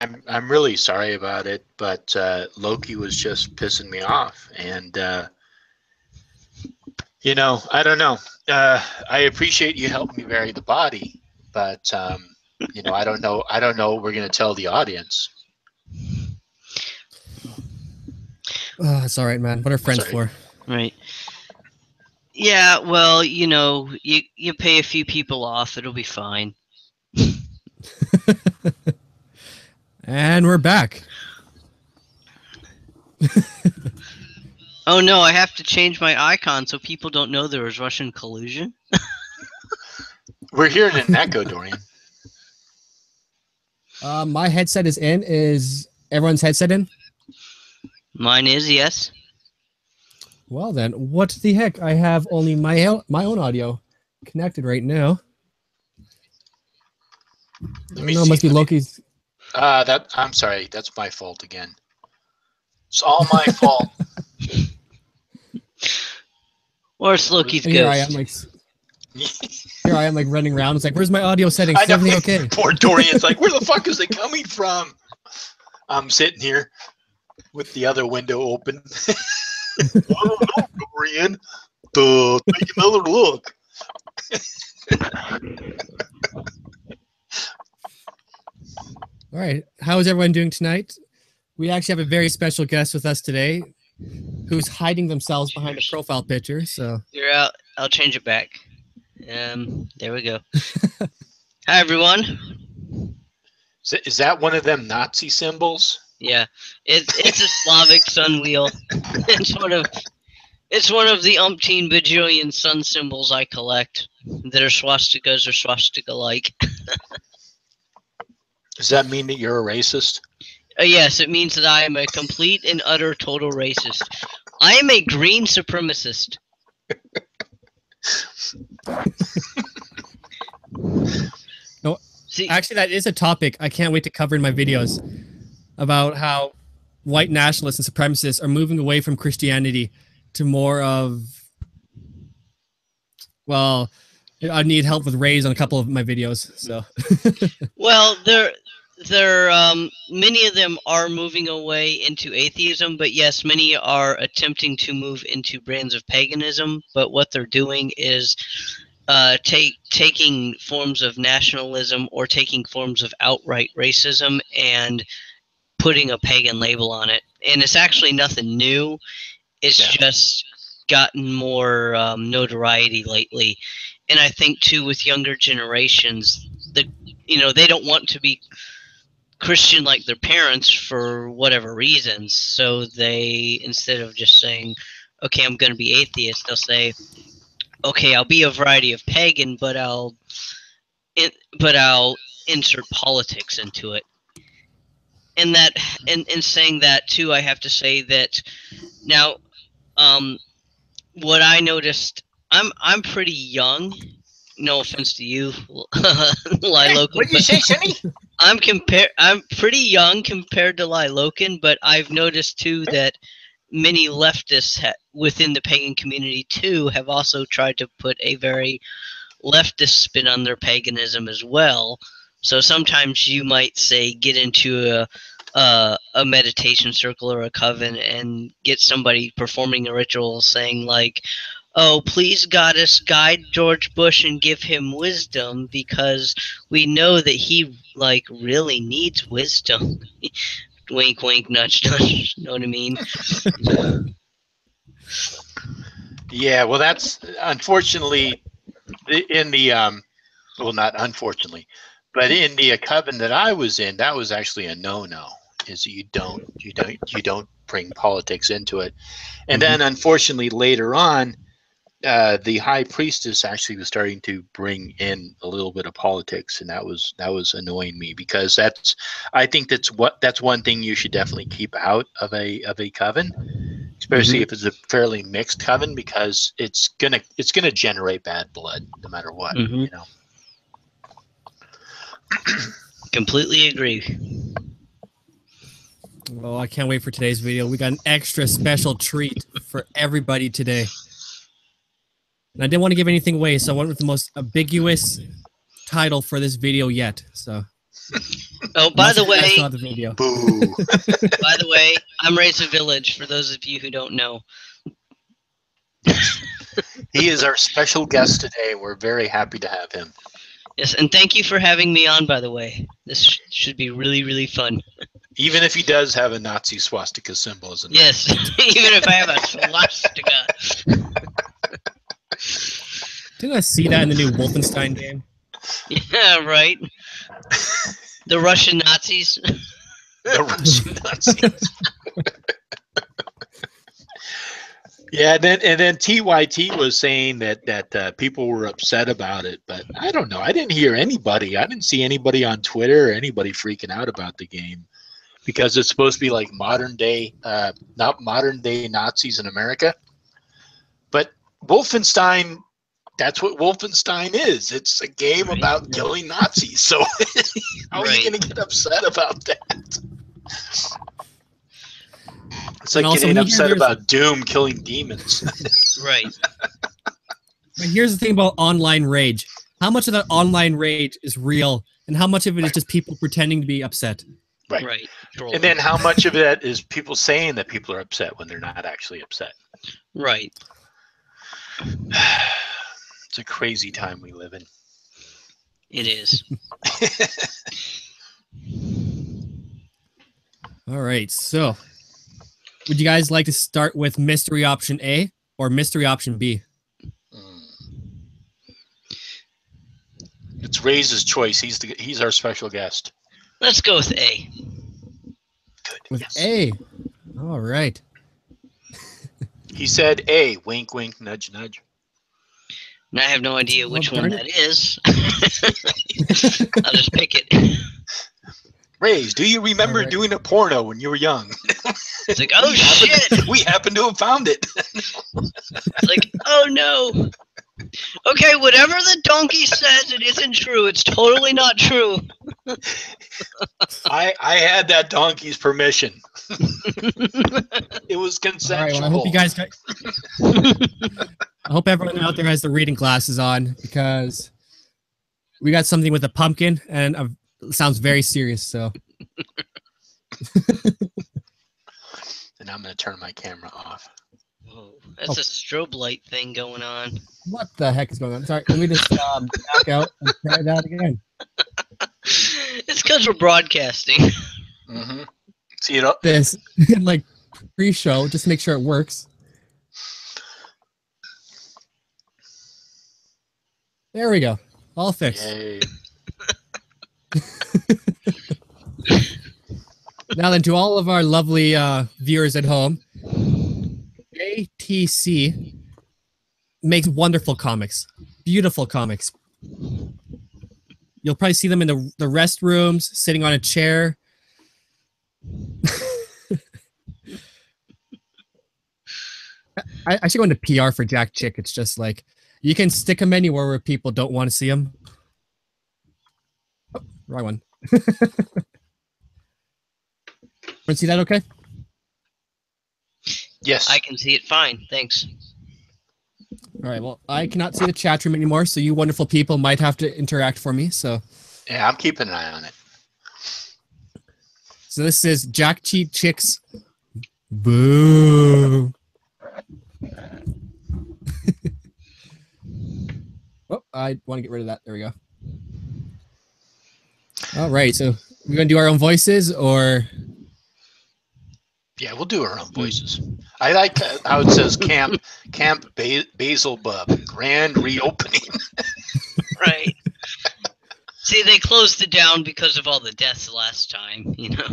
I'm really sorry about it, but Loki was just pissing me off, and I don't know. I appreciate you helping me bury the body, but I don't know. I don't know what we're gonna tell the audience. Oh, it's all right, man. What are friends for? Right. Yeah, well, you pay a few people off, it'll be fine. And we're back. Oh no, I have to change my icon so people don't know there was Russian collusion. We're hearing an echo, Dorian. My headset is in. Is everyone's headset in? Mine is, yes. Well then, what the heck? I have only my own audio connected right now. Let me see. It Must be Loki's. I'm sorry. That's my fault again. It's all my fault. Or it's Loki's ghost. Here I am, like running around. It's like, where's my audio settings? Is everything okay? Poor Dorian's like, where the fuck is it coming from? I'm sitting here with the other window open. I don't know, Dorian. Take another look. All right. How is everyone doing tonight? We actually have a very special guest with us today who's hiding themselves behind a profile picture. So you're out. I'll change it back. There we go. Hi, everyone. Is that one of them Nazi symbols? Yeah, it's a Slavic sun wheel. It's one of the umpteen bajillion sun symbols I collect that are swastikas or swastika-like. Does that mean that you're a racist? Yes, it means that I am a complete and utter total racist. I am a green supremacist. No, see, actually, that is a topic I can't wait to cover in my videos about how white nationalists and supremacists are moving away from Christianity to more of, well, I need help with Rays on a couple of my videos. So, well, many of them are moving away into atheism, but yes, many are attempting to move into brands of paganism. But what they're doing is taking forms of nationalism or taking forms of outright racism and putting a pagan label on it. And it's actually nothing new. It's just gotten more notoriety lately. And I think too, with younger generations, they don't want to be Christian like their parents for whatever reasons. So they, instead of just saying, okay, I'm going to be atheist, they'll say, okay, I'll be a variety of pagan, but I'll insert politics into it. And that, in saying that too, I have to say that now, what I noticed, I'm pretty young. No offense to you, Lilokin. What'd you say, Sonny? I'm pretty young compared to Lilokin, but I've noticed too that many leftists within the pagan community too have also tried to put a very leftist spin on their paganism as well. So sometimes you might say get into a meditation circle or a coven and get somebody performing a ritual saying like, oh, please goddess guide George Bush and give him wisdom because we know that he like really needs wisdom. Wink, wink, nudge, nudge. Know what I mean? Yeah, well, that's unfortunately in the well, not unfortunately, but in the coven that I was in, that was actually a no-no. Is you don't bring politics into it, and then unfortunately later on, the high priestess actually was starting to bring in a little bit of politics, and that was annoying me because I think that's one thing you should definitely keep out of a coven, especially if it's a fairly mixed coven, because it's gonna generate bad blood no matter what. You know. Completely agree. Well, I can't wait for today's video. We got an extra special treat for everybody today. And I didn't want to give anything away, so I went with the most ambiguous title for this video yet. So Oh, by the I way, saw the video. Boo. by the way, I'm Reza Village. For those of you who don't know. He is our special guest today. We're very happy to have him. Yes, and thank you for having me on. By the way, this should be really, really fun. Even if he does have a Nazi swastika symbol, isn't it? Yes, even if I have a swastika. Didn't I see that in the new Wolfenstein game? Yeah, right. The Russian Nazis. The Russian Nazis. Yeah, and then TYT was saying that people were upset about it, but I don't know. I didn't hear anybody. I didn't see anybody on Twitter or anybody freaking out about the game because it's supposed to be like modern day, not modern day Nazis in America. But Wolfenstein, that's what Wolfenstein is. It's a game about killing Nazis. So how are you going to get upset about that? It's like getting upset about Doom killing demons. Right. But here's the thing about online rage. How much of that online rage is real, and how much of it is just people pretending to be upset? Right. Right. And then how much of that is people saying that people are upset when they're not actually upset? Right. It's a crazy time we live in. It is. All right, so would you guys like to start with mystery option A or mystery option B? It's Ray's choice. He's our special guest. Let's go with A. Good. With yes. A. All right. He said A. Wink, wink, nudge, nudge. And I have no idea which one that is. I'll just pick it. Rays, do you remember doing a porno when you were young? It's like, oh shit! We happen to have found it. It's like, oh no. Okay, whatever the donkey says, it isn't true. It's totally not true. I had that donkey's permission. It was consensual. All right, well, I hope you guys got... I hope everyone out there has the reading glasses on because we got something with a pumpkin and it sounds very serious. So, and I'm going to turn my camera off. Whoa, that's a strobe light thing going on. What the heck is going on? Sorry, let me just back out and try that again. It's because we're broadcasting. Mm-hmm. See it up? This like pre-show, just make sure it works. There we go. All fixed. Yay. Now then, to all of our lovely viewers at home, JTC makes wonderful comics. Beautiful comics. You'll probably see them in the restrooms, sitting on a chair. I should go into PR for Jack Chick. It's just like, you can stick them anywhere where people don't want to see them. Oh, wrong one. See that okay? Yes. I can see it fine. Thanks. All right. Well, I cannot see the chat room anymore, so you wonderful people might have to interact for me. So. Yeah, I'm keeping an eye on it. So this is Jack Cheat Chicks. Boo. Oh, I want to get rid of that. There we go. All right. So we're going to do our own voices or... Yeah, we'll do our own voices. I like how it says Camp Basil Bub, grand reopening. Right. See, they closed it down because of all the deaths last time, you know.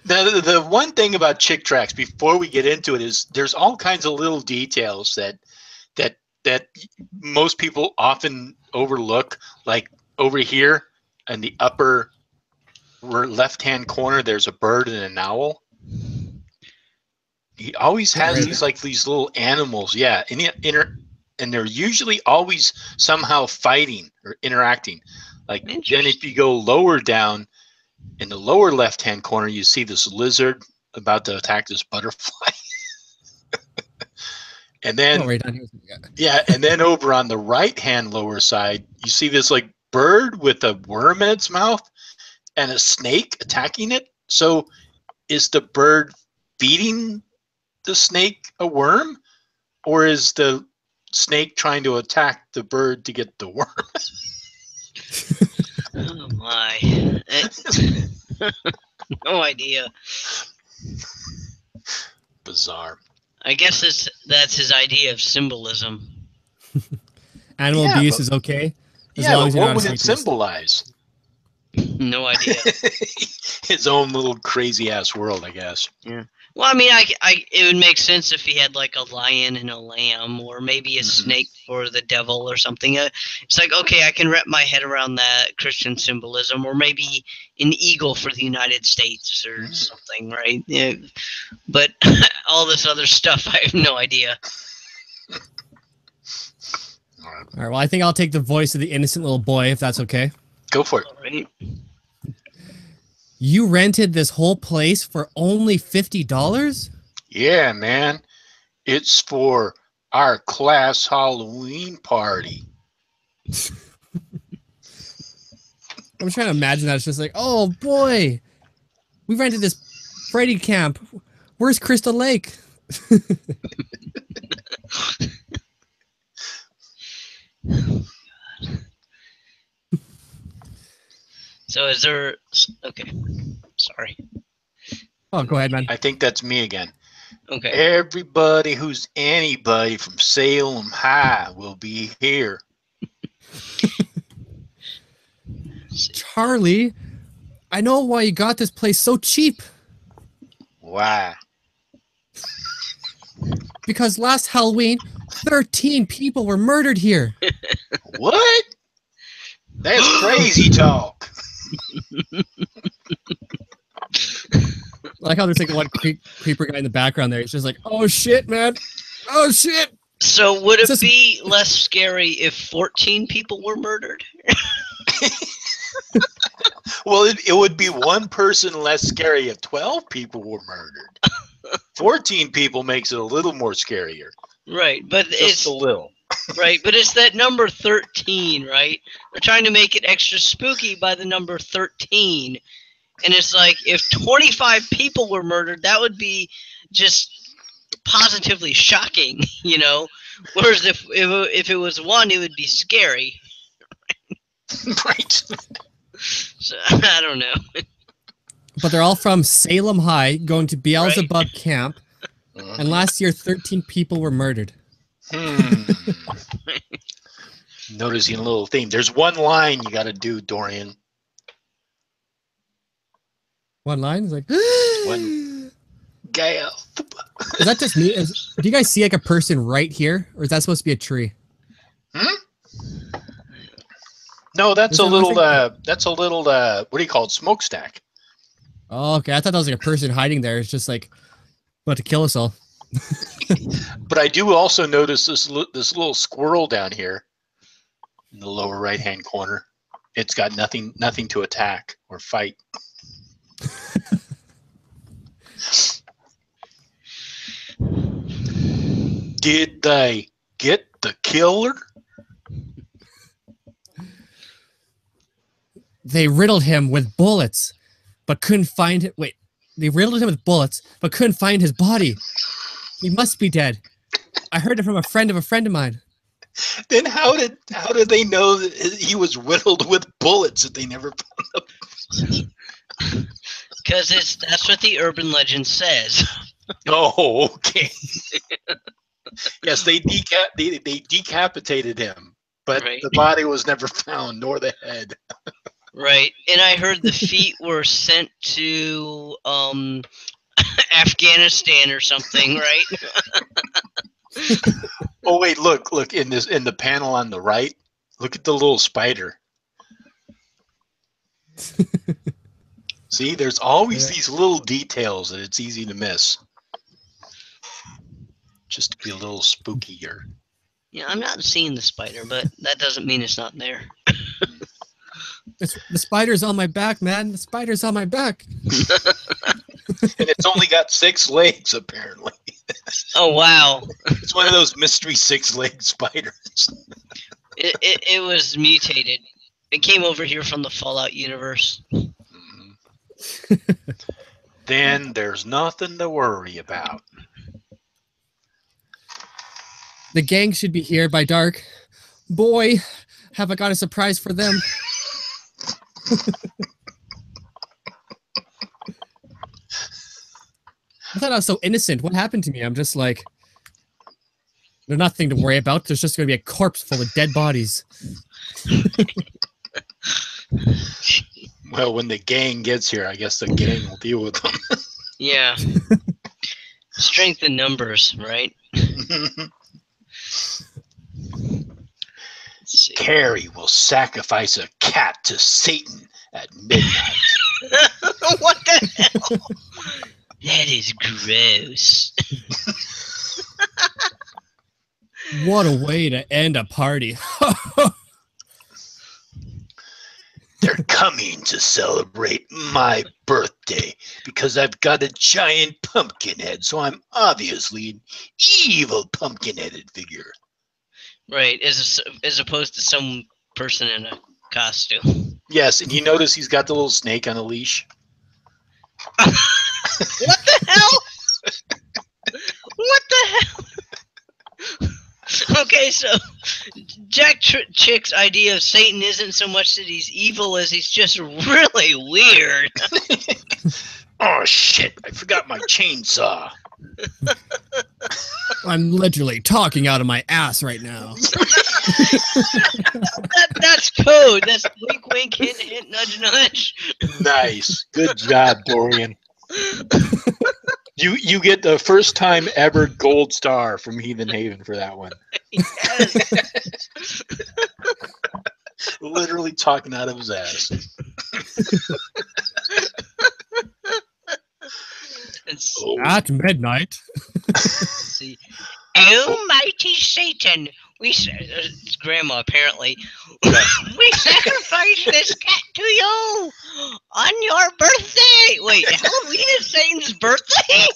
The one thing about Chick Tracks, before we get into it, is there's all kinds of little details that most people often overlook. Like over here in the upper left-hand corner, there's a bird and an owl. He always has these little animals, yeah, and they're usually always somehow fighting or interacting. Like then if you go lower down in the lower left-hand corner, you see this lizard about to attack this butterfly. And then and then over on the right-hand lower side, you see this like bird with a worm in its mouth and a snake attacking it. So is the bird feeding the snake a worm, or is the snake trying to attack the bird to get the worm? Oh my. No idea. Bizarre. I guess that's his idea of symbolism. Animal abuse is okay. Yeah, but what would it symbolize? No idea. His own little crazy ass world, I guess. Yeah. Well, I mean, it would make sense if he had like a lion and a lamb, or maybe a snake for the devil or something. It's like, okay, I can wrap my head around that Christian symbolism, or maybe an eagle for the United States or something, right? Yeah. But all this other stuff, I have no idea. All right. Well, I think I'll take the voice of the innocent little boy, if that's okay. Go for it. All right. You rented this whole place for only $50? Yeah, man. It's for our class Halloween party. I'm trying to imagine that. It's just like, oh boy, we rented this Freddy camp. Where's Crystal Lake? So is there... Okay. Sorry. Oh, go ahead, man. I think that's me again. Okay. Everybody who's anybody from Salem High will be here. Charlie, I know why you got this place so cheap. Why? Because last Halloween, 13 people were murdered here. What? That's crazy talk. I like how there's like one creeper guy in the background there. He's just like, oh shit, man. Oh shit. So would it be less scary if 14 people were murdered? Well, it would be one person less scary if 12 people were murdered. 14 people makes it a little more scarier. Right, but Just a little. Right, but it's that number 13, right? They're trying to make it extra spooky by the number 13. And it's like, if 25 people were murdered, that would be just positively shocking, you know? Whereas if it was one, it would be scary. Right. So, I don't know. But they're all from Salem High, going to Beelzebub Camp. And last year, 13 people were murdered. Noticing a little theme. There's one line you got to do, Dorian. One line? It's like, One gal. Is that just me? Do you guys see like a person right here? Or is that supposed to be a tree? No, that's a little, what do you call it? Smokestack. Oh, okay. I thought that was like a person hiding there. It's just like, about to kill us all. But I do also notice this little squirrel down here in the lower right-hand corner. It's got nothing to attack or fight. Did they get the killer? They riddled him with bullets, but couldn't find it. Wait, they riddled him with bullets, but couldn't find his body. He must be dead. I heard it from a friend of mine. Then how did they know that he was riddled with bullets if they never found him? Because that's what the urban legend says. Oh, okay. Yes, they decapitated him, but the body was never found, nor the head. Right, and I heard the feet were sent to Afghanistan or something, right? Oh wait, look in the panel on the right. Look at the little spider. See, there's always these little details that it's easy to miss. Just to be a little spookier. Yeah, I'm not seeing the spider, but that doesn't mean it's not there. The spider's on my back, man. The spider's on my back. And it's only got 6 legs, apparently. Oh, wow. It's one of those mystery 6-legged spiders. It was mutated. It came over here from the Fallout universe. Then there's nothing to worry about. The gang should be here by dark. Boy, have I got a surprise for them. I thought I was so innocent. What happened to me? I'm just like, there's nothing to worry about. There's just going to be a corpse full of dead bodies. Well, when the gang gets here, I guess the gang will deal with them. Yeah. Strength in numbers, right? Carrie will sacrifice a cat to Satan at midnight. What the hell? That is gross. What a way to end a party. They're coming to celebrate my birthday because I've got a giant pumpkin head, so I'm obviously an evil pumpkin-headed figure. Right, as opposed to some person in a costume. Yes, and you notice he's got the little snake on a leash. What the hell? What the hell? Okay, so Jack Chick's idea of Satan isn't so much that he's evil as he's just really weird. Oh shit, I forgot my chainsaw. I'm literally talking out of my ass right now. That's code. That's wink, wink, hint, hint, nudge, nudge. Nice. Good job, Dorian. You get the first time ever gold star from Heathen Haven for that one. Yes. Literally talking out of his ass. At midnight. See, Almighty Satan, it's Grandma apparently. We sacrifice this cat to you on your birthday. Wait, Halloween is Satan's birthday?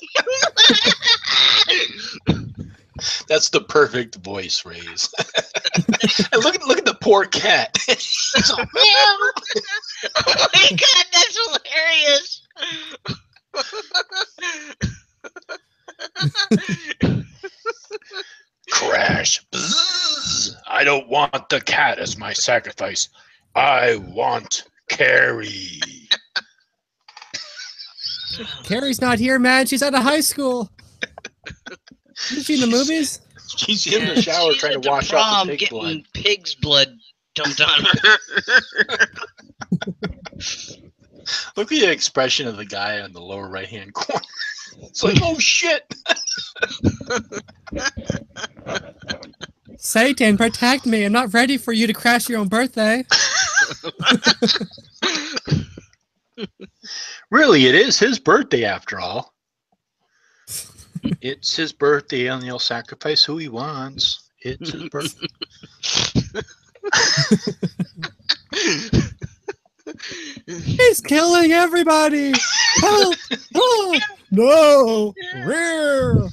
That's the perfect voice raise. And look at the poor cat. Oh my god, that's hilarious. Crash. Bzzz. I don't want the cat as my sacrifice. I want Carrie. Carrie's not here, man. She's out of high school. Isn't she in the movies? She's in the shower trying to wash off the pig blood. Pig's blood dumped on her. Look at the expression of the guy on the lower right-hand corner. It's like, oh shit. Satan, protect me. I'm not ready for you to crash your own birthday. Really, it is his birthday after all. It's his birthday and he'll sacrifice who he wants. It's his birthday. He's killing everybody. Help! Oh, no! Rear!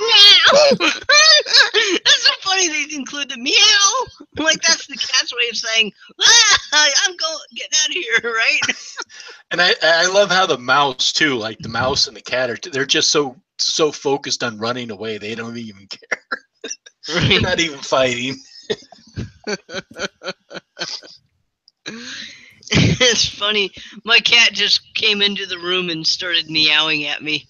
Meow! That's so funny they include the meow. Like that's the cat's way of saying, I'm going, get out of here, right? And I love how the mouse too, like the mouse and the cat they're just so focused on running away they don't even care. Right. They're not even fighting. It's funny. My cat just came into the room and started meowing at me.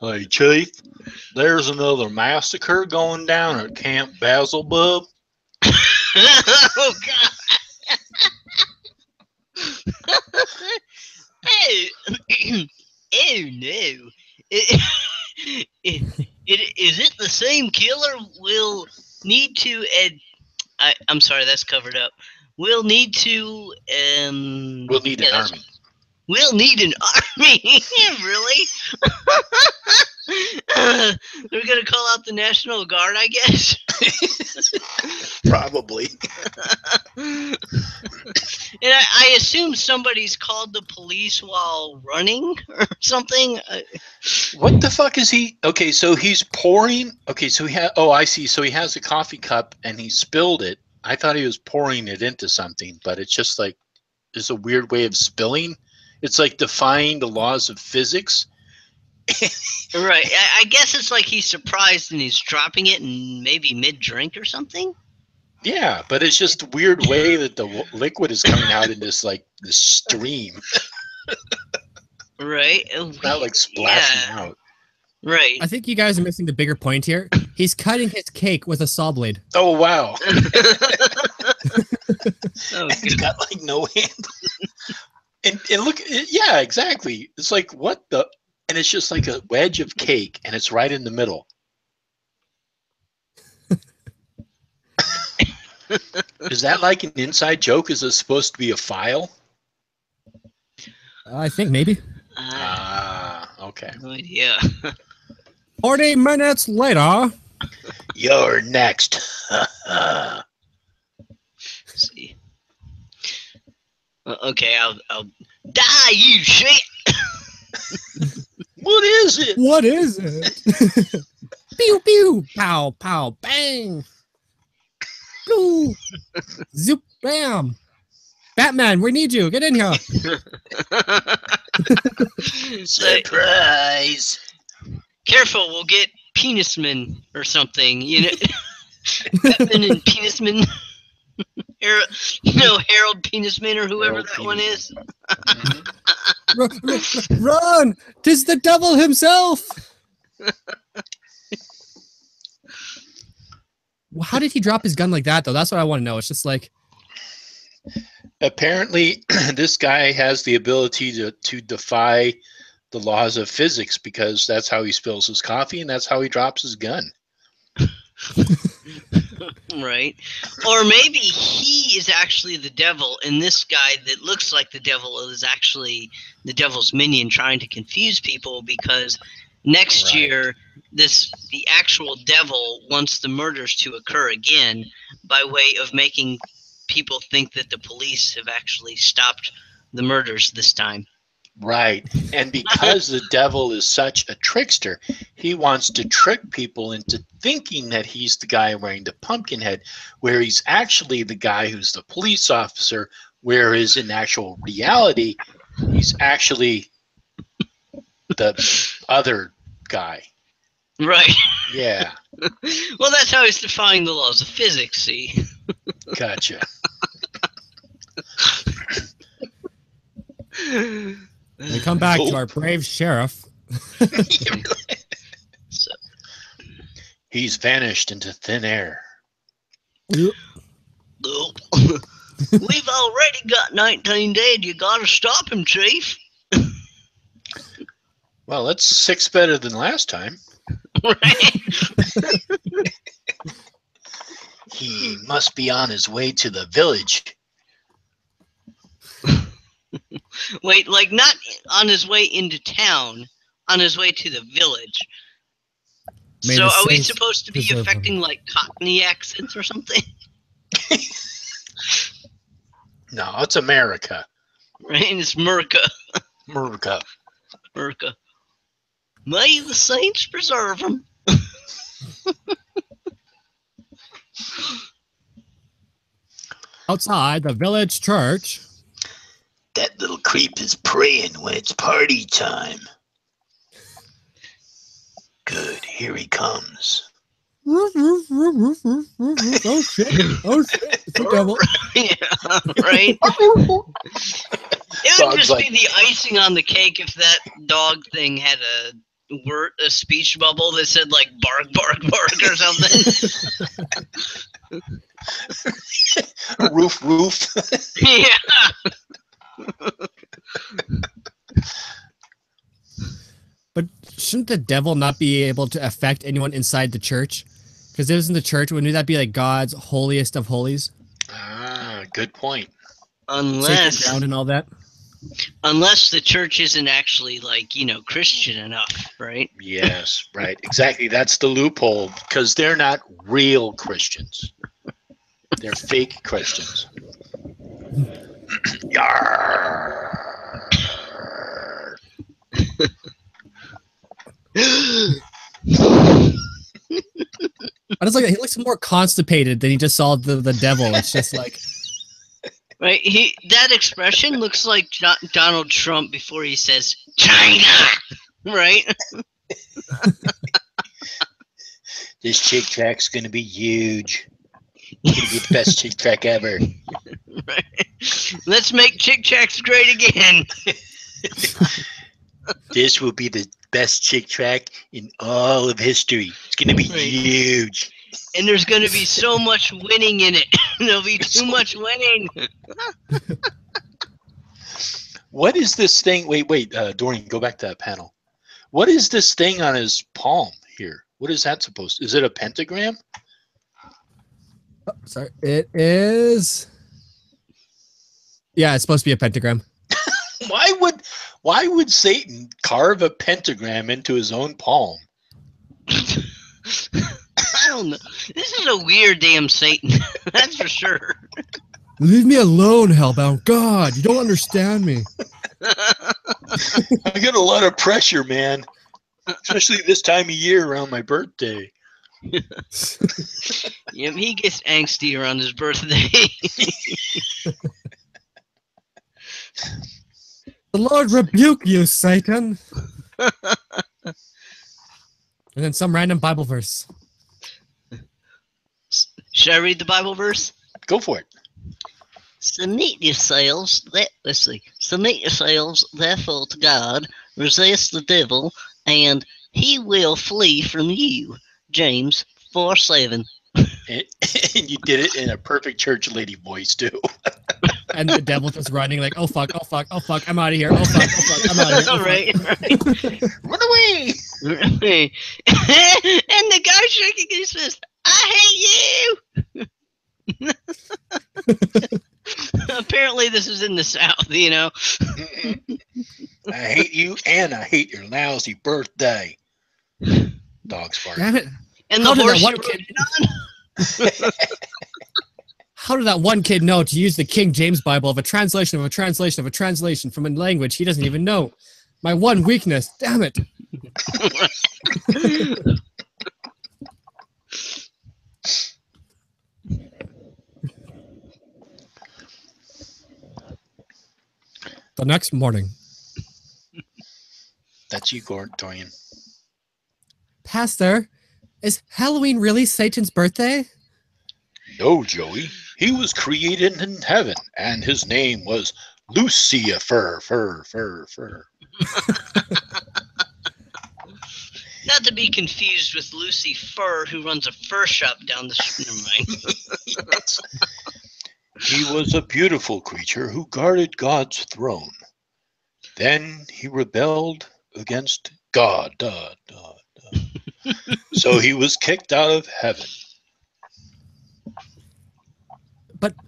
Hey, Chief, there's another massacre going down at Camp Basilbub. Oh, God. Oh, oh, no. Is it the same killer? We'll need to... I'm sorry, that's covered up. We'll need to... We'll need an army. We'll need an army? Really? They're going to call out the National Guard, I guess? Probably. And I assume somebody's called the police while running or something. What the fuck is he? Okay, so he's pouring. Okay, so he had. Oh, I see. So he has a coffee cup and he spilled it. I thought he was pouring it into something, but it's just like it's a weird way of spilling. It's like defying the laws of physics. Right. I guess it's like he's surprised and he's dropping it and maybe mid-drink or something. Yeah, but it's just a weird way that the liquid is coming out in this like this stream. Right. It's not like splashing out. Right. I think you guys are missing the bigger point here. He's cutting his cake with a saw blade. Oh wow. Oh, He's got like no handle. And look, yeah, exactly. It's like what the, and it's just like a wedge of cake, and it's right in the middle. Is that like an inside joke? Is it supposed to be a file? I think maybe. Okay. No idea. 40 minutes later. You're next. Let's see. Okay, I'll die, you shit. What is it? What is it? Pew pew, pow pow, bang. Blue. Zoop, bam. Batman, we need you. Get in here. Surprise. Careful, we'll get Penisman or something. You know, Batman and Penisman. Harold Penisman or whoever Harold that one is. Run! 'Tis the devil himself. Well, how did he drop his gun like that, though? That's what I want to know. It's just like... Apparently, this guy has the ability to defy the laws of physics because that's how he spills his coffee and that's how he drops his gun. Right. Or maybe he is actually the devil, and this guy that looks like the devil is actually the devil's minion trying to confuse people because next year the actual devil wants the murders to occur again by way of making people think that the police have actually stopped the murders this time. Right. And because the devil is such a trickster, he wants to trick people into thinking that he's the guy wearing the pumpkin head, where he's actually the guy who's the police officer, whereas in actual reality, he's actually the other guy. Right. Yeah. Well, that's how he's defying the laws of physics, see? Gotcha. We come back to our brave sheriff. So, he's vanished into thin air. we've already got 19 dead. You gotta stop him, Chief. Well, that's 6 better than last time. Right? He must be on his way to the village. Wait, like not on his way into town, on his way to the village. May So the are we saints supposed to be preserve affecting him. like Cockney accents or something? No, it's America. Right? It's Merca. America. Merca. May the saints preserve him. Outside the village church. That little creep is praying when it's party time. Good, here he comes. Oh shit! Oh shit! It's the devil. Yeah, right? It would Dog's just like- be the icing on the cake if that dog thing had a speech bubble that said like bark, bark, bark or something. Roof, roof. Yeah. But shouldn't the devil not be able to affect anyone inside the church? Because isn't the church, wouldn't that be like God's holiest of holies? Ah, good point. Sacred ground and all that? Unless the church isn't actually like, Christian enough, right? Yes, right. Exactly. That's the loophole because they're not real Christians. They're fake Christians. Yarr. I just like he looks more constipated than he just saw the devil. It's just like right. That expression looks like Donald Trump before he says China. Right. This Chick Track's gonna be huge. It's gonna be the best Chick Track ever. Right. Let's make Chick Tracks great again. This will be the best Chick Track in all of history. It's gonna be huge. And there's gonna be so much winning in it. There'll be too much winning. What is this thing? Wait, Dorian, go back to that panel. What is this thing on his palm here? What is that supposed to? Is it a pentagram? oh, sorry, it is. Yeah, it's supposed to be a pentagram. Why would Satan carve a pentagram into his own palm? I don't know. This is a weird damn Satan. That's for sure. Leave me alone, Hellbound. God, you don't understand me. I got a lot of pressure, man. Especially this time of year around my birthday. Yep, he gets angsty around his birthday. The Lord rebuke you, Satan. And then some random Bible verse. Should I read the Bible verse? Go for it. Submit yourselves, therefore, to God. Resist the devil, and he will flee from you. James 4:7. And you did it in a perfect church lady voice too. And the devil's just running like, oh fuck, oh fuck, oh fuck, I'm out of here. Oh fuck, oh fuck, I'm out of here. Oh, right. Run away! And the guy shaking his fist. I hate you. Apparently, this is in the South, you know. I hate you, and I hate your lousy birthday. Dogs bark. Damn it. And How the did horse that one kid? How did that one kid know to use the King James Bible of a translation of a translation of a translation from a language he doesn't even know? My one weakness. Damn it. The next morning. That's you, Dorian. Pastor, is Halloween really Satan's birthday? No, Joey. He was created in heaven, and his name was Lucifer. Not to be confused with Lucy Fur, who runs a fur shop down the street. Never mind. Yes. He was a beautiful creature who guarded God's throne. Then he rebelled against God. So he was kicked out of heaven.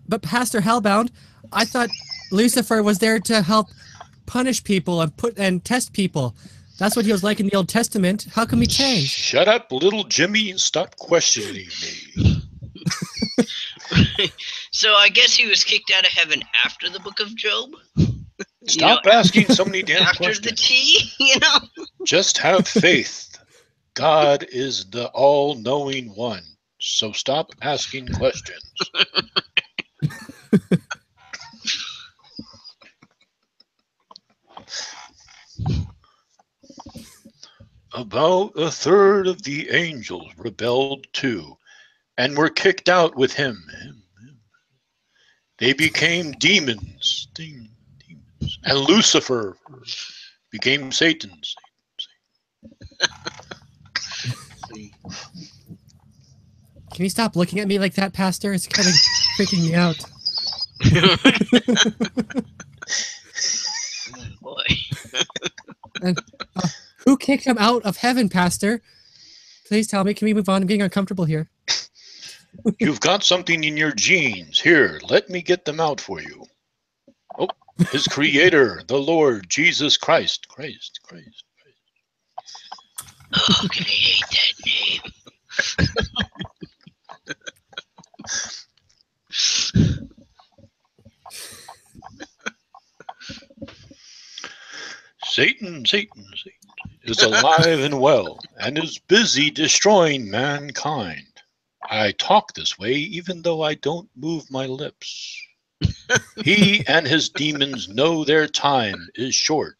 But Pastor Hellbound, I thought Lucifer was there to help punish people and test people. That's what he was like in the Old Testament. How come he changed? Shut up, little Jimmy, and stop questioning me. So I guess he was kicked out of heaven after the book of Job? Stop asking so many damn after questions. the tea, you know? Just have faith. God is the all-knowing one. So stop asking questions. About a third of the angels rebelled too, and were kicked out with him. They became demons, and Lucifer became Satan. Can you stop looking at me like that, Pastor? It's kind of freaking me out. Oh, boy. And, who kicked him out of heaven, Pastor? Please tell me. Can we move on? I'm getting uncomfortable here. You've got something in your genes. Here, let me get them out for you. Oh, his creator, the Lord Jesus Christ. Christ. Oh, I hate that name. Satan is alive and well and is busy destroying mankind. I talk this way even though I don't move my lips. He and his demons know their time is short.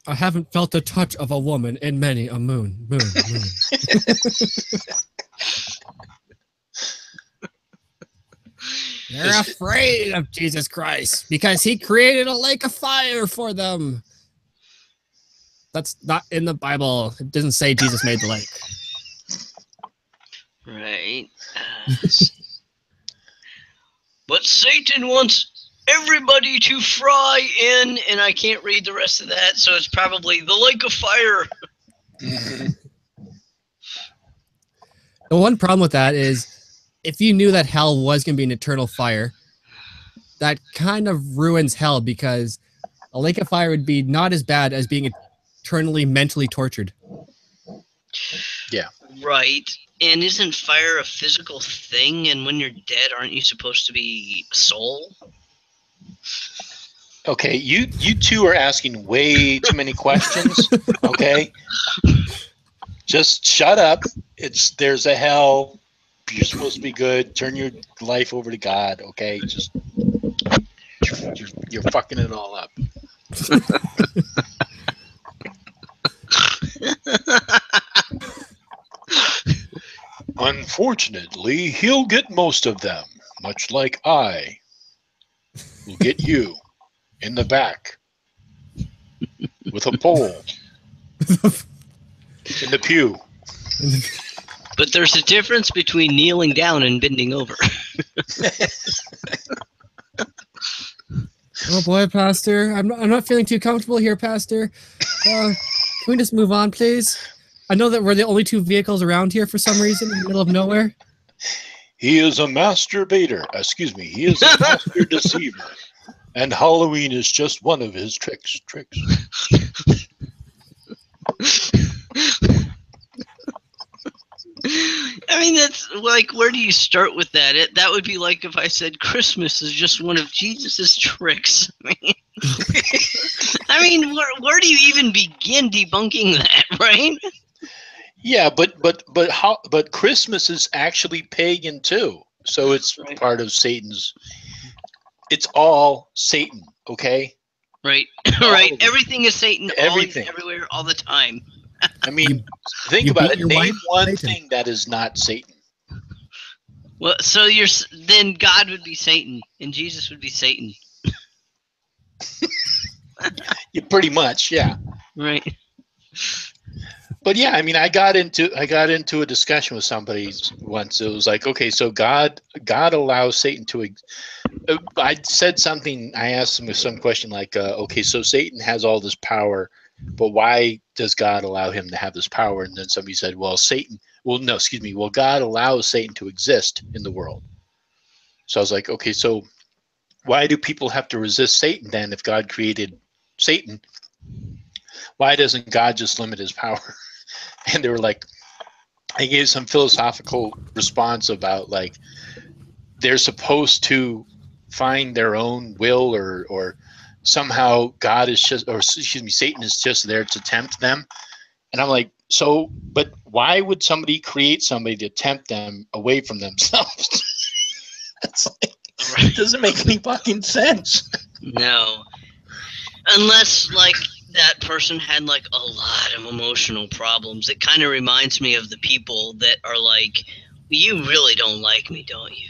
I haven't felt the touch of a woman in many a moon. They're afraid of Jesus Christ because he created a lake of fire for them. That's not in the Bible. It doesn't say Jesus made the lake. Right. But Satan wants everybody to fry in, and I can't read the rest of that, so it's probably the lake of fire. The one problem with that is if you knew that hell was going to be an eternal fire, that kind of ruins hell because a lake of fire would be not as bad as being eternally mentally tortured. Yeah. Right. And isn't fire a physical thing? And when you're dead, aren't you supposed to be a soul? Okay, you two are asking way too many questions. Okay, just shut up. There's a hell. You're supposed to be good. Turn your life over to God. Okay, just you're fucking it all up. Unfortunately, he'll get most of them, much like I will get you in the back with a pole in the pew. But there's a difference between kneeling down and bending over. Oh boy, Pastor, I'm not feeling too comfortable here, Pastor. Can we just move on, please? I know that we're the only two vehicles around here for some reason in the middle of nowhere. He is a masturbator. Excuse me. He is a master deceiver. And Halloween is just one of his tricks. I mean, that's like, where do you start with that? That would be like if I said Christmas is just one of Jesus's tricks. I mean, where do you even begin debunking that, right? Yeah, but Christmas is actually pagan too. So it's part of Satan's. It's all Satan, okay? Right. Right. Everything is Satan. Everything. Always, everywhere, all the time. I mean, think about it. Name one thing that is not Satan. Well, so then God would be Satan, and Jesus would be Satan. Yeah, pretty much, yeah. Right. But yeah, I mean, I got into a discussion with somebody once. It was like, okay, so God allows Satan to. I said something. I asked him some question like, okay, so Satan has all this power, but why does God allow him to have this power? And then somebody said, well, God allows Satan to exist in the world. So I was like, okay, so why do people have to resist Satan then if God created Satan? Why doesn't God just limit his power? And they were like, I gave some philosophical response about like they're supposed to find their own will or somehow Satan is just there to tempt them. And I'm like, so, but why would somebody create somebody to tempt them away from themselves? It's like, it doesn't make any fucking sense. No. Unless, like, that person had, like, a lot of emotional problems. It kind of reminds me of the people that are like, you really don't like me, don't you?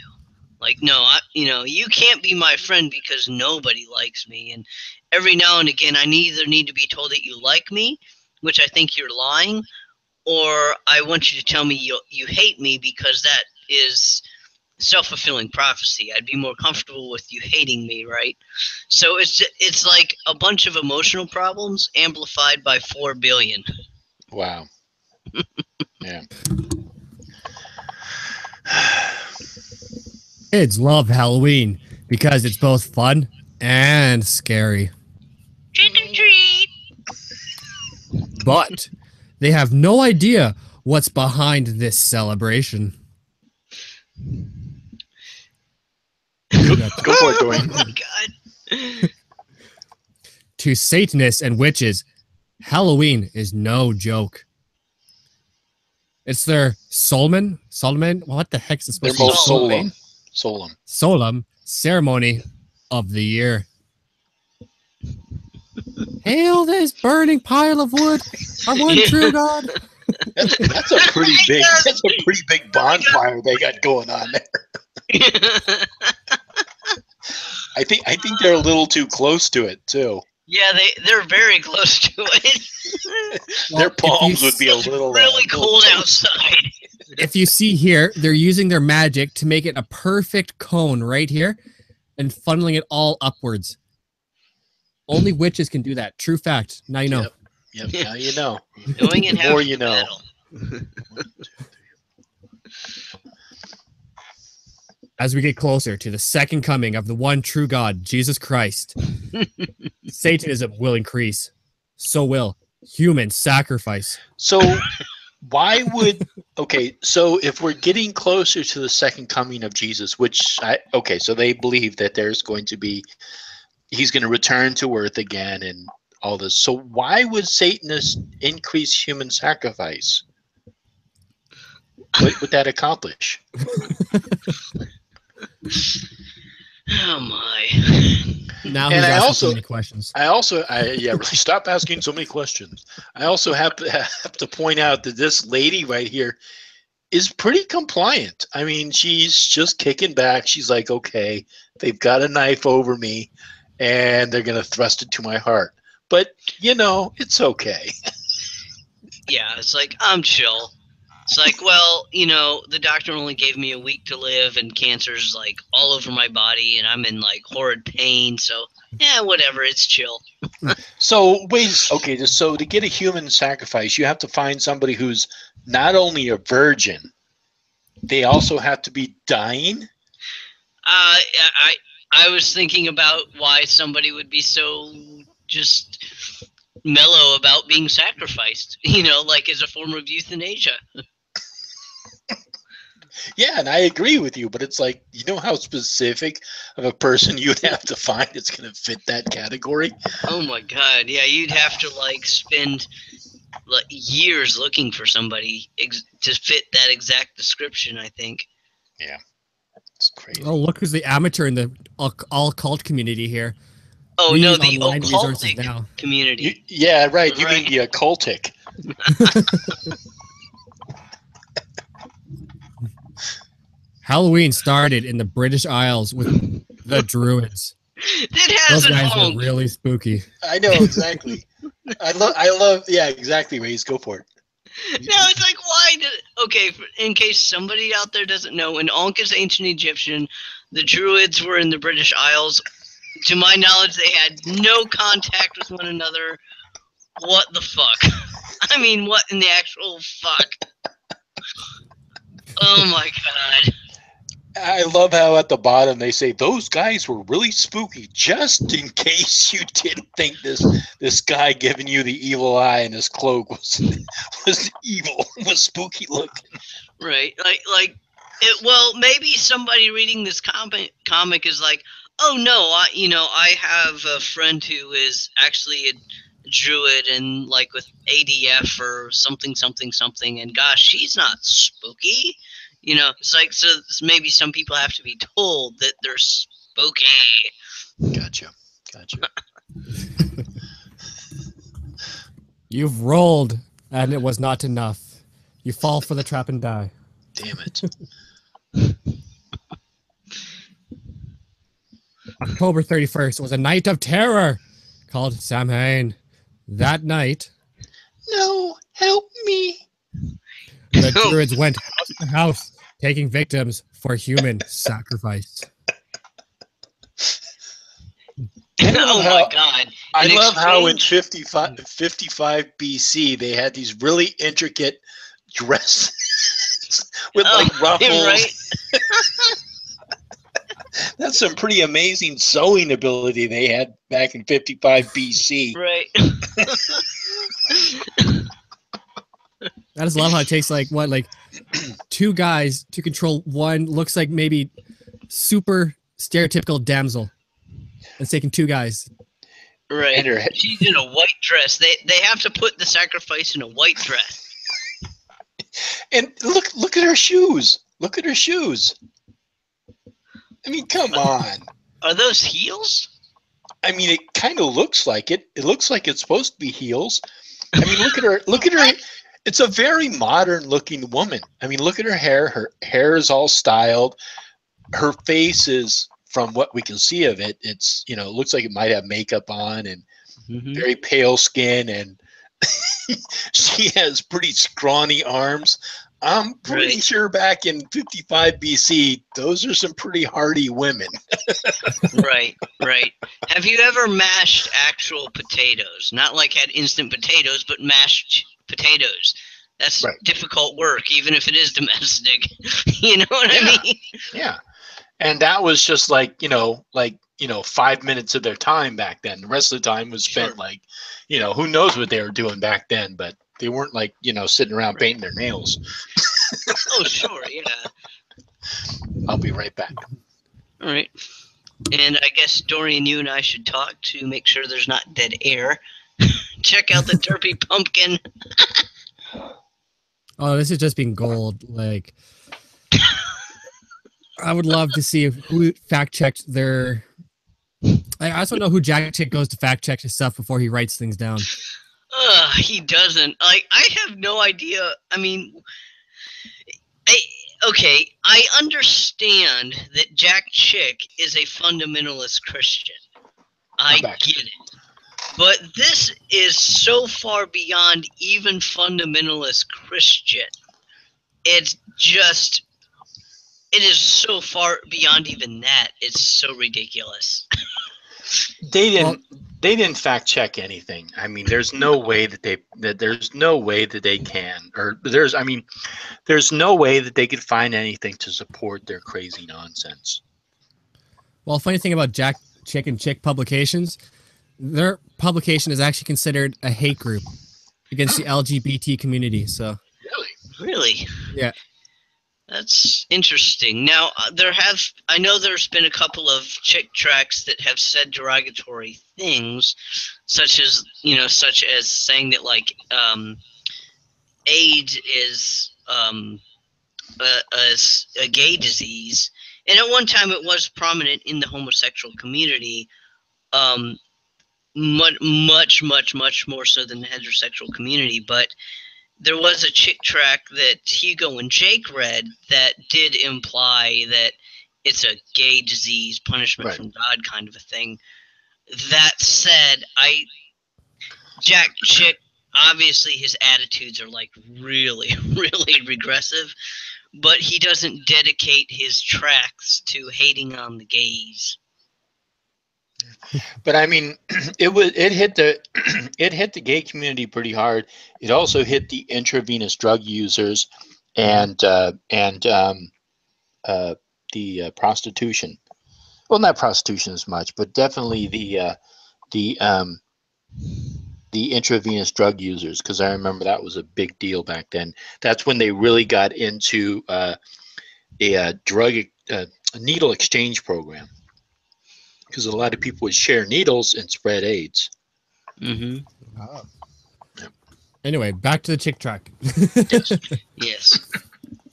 Like, no, you can't be my friend because nobody likes me. And every now and again, I either need to be told that you like me, which I think you're lying, or I want you to tell me you hate me because that is self-fulfilling prophecy. I'd be more comfortable with you hating me, right? So it's like a bunch of emotional problems amplified by 4 billion. Wow. Yeah. Kids love Halloween because it's both fun and scary. Trick or treat! But they have no idea what's behind this celebration. Good Go for it, Oh Dwayne. my god. To Satanists and witches, Halloween is no joke. It's their Solomon, what the heck is it They're supposed to be? most solemn. Solemn ceremony of the year. Hail this burning pile of wood, our one true God. That's a pretty big bonfire they got going on there. I think they're a little too close to it too. Yeah, they're very close to it. Their palms would be a little really cold outside. If you see here, they're using their magic to make it a perfect cone right here and funneling it all upwards. Only witches can do that. True fact. Now you know. Yep. Now you know. Knowing in half More you know. battle. As we get closer to the second coming of the one true God, Jesus Christ, Satanism will increase. So will human sacrifice. So why would so if we're getting closer to the second coming of Jesus, so they believe that he's going to return to earth again and all this. So why would Satanists increase human sacrifice? What would that accomplish? Oh my. Now And he's I asking also- so many questions. Really stop asking so many questions. I also have to point out that this lady right here is pretty compliant. I mean, she's just kicking back. She's like, okay, they've got a knife over me and they're going to thrust it to my heart. But, it's okay. Yeah, it's like, I'm chill. It's like, well, the doctor only gave me a week to live and cancer's like all over my body and I'm in like horrid pain. So, yeah, whatever. It's chill. So, so to get a human sacrifice, you have to find somebody who's not only a virgin, they also have to be dying? I was thinking about why somebody would be so just mellow about being sacrificed, like as a form of euthanasia. Yeah, and I agree with you, but it's like, how specific of a person you'd have to find that's going to fit that category? Oh my god, yeah, you'd have to like spend like years looking for somebody to fit that exact description, I think. Yeah, it's crazy. Oh, look who's the amateur in the all cult community here. Oh We no, use the online resources occultic now. community. Yeah, right. You Right. mean the occultic. Halloween started in the British Isles with the Druids. It Those has a guys were home. really spooky. I know, exactly. I love, yeah, exactly, Raze. Go for it. No, it's like, why did... Okay, in case somebody out there doesn't know, in Ankh is ancient Egyptian, the Druids were in the British Isles. To my knowledge, they had no contact with one another. What the fuck? I mean, what in the actual fuck? Oh my god. I love how at the bottom they say those guys were really spooky, just in case you didn't think this guy giving you the evil eye and his cloak was evil, was spooky looking. Right. Well, maybe somebody reading this comic is like, oh no, I have a friend who is actually a druid and like with ADF or something, and gosh, she's not spooky. It's like, so maybe some people have to be told that they're spooky. Gotcha. You've rolled, and it was not enough. You fall for the trap and die. Damn it. October 31st was a night of terror called Samhain. That night, No, help me. the Druids went house to house, taking victims for human sacrifice. Oh my god. I In love how in exchange- 55 BC they had these really intricate dresses with like ruffles. Right? That's some pretty amazing sewing ability they had back in 55 BC. Right. I just love how it takes like two guys to control one looks like maybe super stereotypical damsel. It's taking two guys. Right. And her- She's in a white dress. They have to put the sacrifice in a white dress. And look at her shoes. Look at her shoes. I mean, come on. Are those heels? I mean, it kind of looks like it. It looks like it's supposed to be heels. I mean, look at her. Look at her. It's a very modern looking woman. I mean, look at her hair. Her hair is all styled. Her face is, from what we can see of it, it's, you know, it looks like it might have makeup on and very pale skin, and she has pretty scrawny arms. I'm pretty sure back in 55 BC, those are some pretty hardy women. Right. Have you ever mashed actual potatoes? Not like had instant potatoes, but mashed potatoes. That's difficult work, even if it is domestic. You know what I mean? Yeah. And that was just like 5 minutes of their time back then. The rest of the time was spent who knows what they were doing back then, but they weren't sitting around painting their nails. Oh, sure, yeah. I'll be right back. All right. And I guess, Dorian, you and I should talk to make sure there's not dead air. Check out the derpy pumpkin. Oh, this is just being gold. Like, I would love to see who fact checked their. I also know who Jack Chick goes to fact check his stuff before he writes things down. He doesn't. I have no idea. I mean, I understand that Jack Chick is a fundamentalist Christian. I get it. But this is so far beyond even fundamentalist Christian. It is so far beyond even that. It's so ridiculous. They didn't fact check anything. I mean, there's no way that they can, or there's no way that they could find anything to support their crazy nonsense. Well, funny thing about Jack Chick and Chick Publications, their publication is actually considered a hate group against the LGBT community. So really, yeah. That's interesting. Now, I know there's been a couple of chick tracks that have said derogatory things, such as saying that AIDS is a gay disease, and at one time it was prominent in the homosexual community, much more so than the heterosexual community, but. There was a chick track that Hugo and Jake read that did imply that it's a gay disease, punishment from God kind of a thing. That said, Jack Chick, obviously his attitudes are really, really regressive, but he doesn't dedicate his tracks to hating on the gays. But I mean, it hit the gay community pretty hard. It also hit the intravenous drug users and the prostitution. Well, not prostitution as much, but definitely the intravenous drug users, because I remember that was a big deal back then. That's when they really got into a needle exchange program. Because a lot of people would share needles and spread AIDS. Mm-hmm. Oh. Yep. Anyway, back to the chick track. Yes.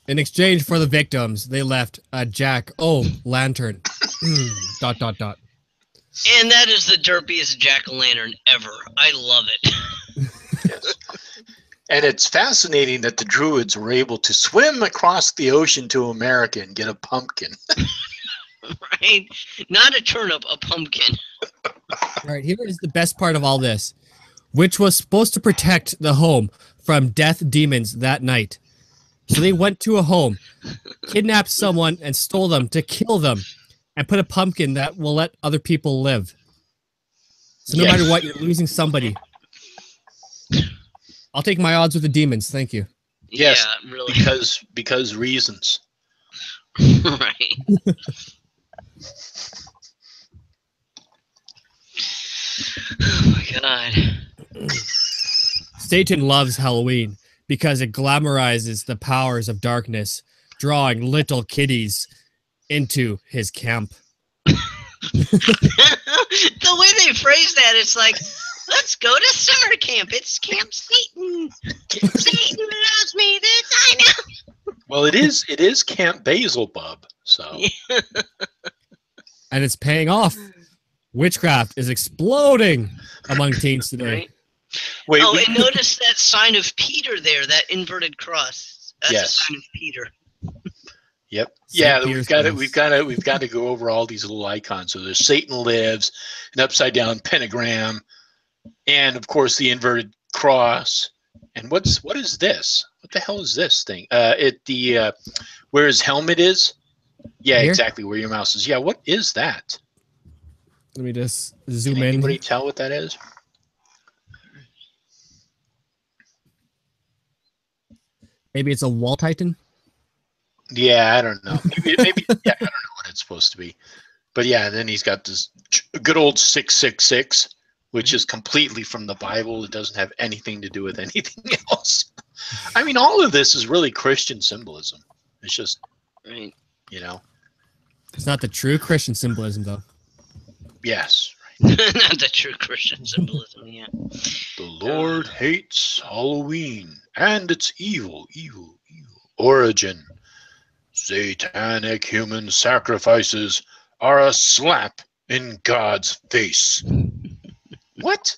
In exchange for the victims, they left a jack-o'-lantern. ... And that is the derpiest jack-o'-lantern ever. I love it. Yes. And it's fascinating that the Druids were able to swim across the ocean to America and get a pumpkin. Right? Not a turnip, a pumpkin. All right, here is the best part of all this, which was supposed to protect the home from death demons that night. So they went to a home, kidnapped someone, and stole them to kill them, and put a pumpkin that will let other people live. So no matter what, you're losing somebody. I'll take my odds with the demons. Thank you. Yes, yeah, really. because reasons. Right. Oh my God. Satan loves Halloween because it glamorizes the powers of darkness, drawing little kiddies into his camp. The way they phrase that, it's like, let's go to summer camp. It's Camp Satan. Satan loves me. This I know. Well, it is Camp Basil, Bub. So. Yeah. And it's paying off. Witchcraft is exploding among teens today. Right? Wait, Oh, and notice that sign of Peter there, that inverted cross. That's Yes. a sign of Peter. Yep. St. Yeah, Peter's we've got to go over all these little icons. So there's Satan lives, an upside down pentagram, and of course the inverted cross. And what is this? What the hell is this thing? Where his helmet is? Yeah, Here? exactly where your mouse is. Yeah, what is that? Let me just zoom Can in. anybody tell what that is? Maybe it's a wall titan. Yeah, I don't know. Maybe yeah, I don't know what it's supposed to be. But yeah, then he's got this good old 666, which is completely from the Bible. It doesn't have anything to do with anything else. I mean, all of this is really Christian symbolism. It's just, Right. you know, It's not the true Christian symbolism, though. yes. Not the true Christian symbolism, yeah. The Lord hates Halloween and its evil origin. Satanic human sacrifices are a slap in God's face. What?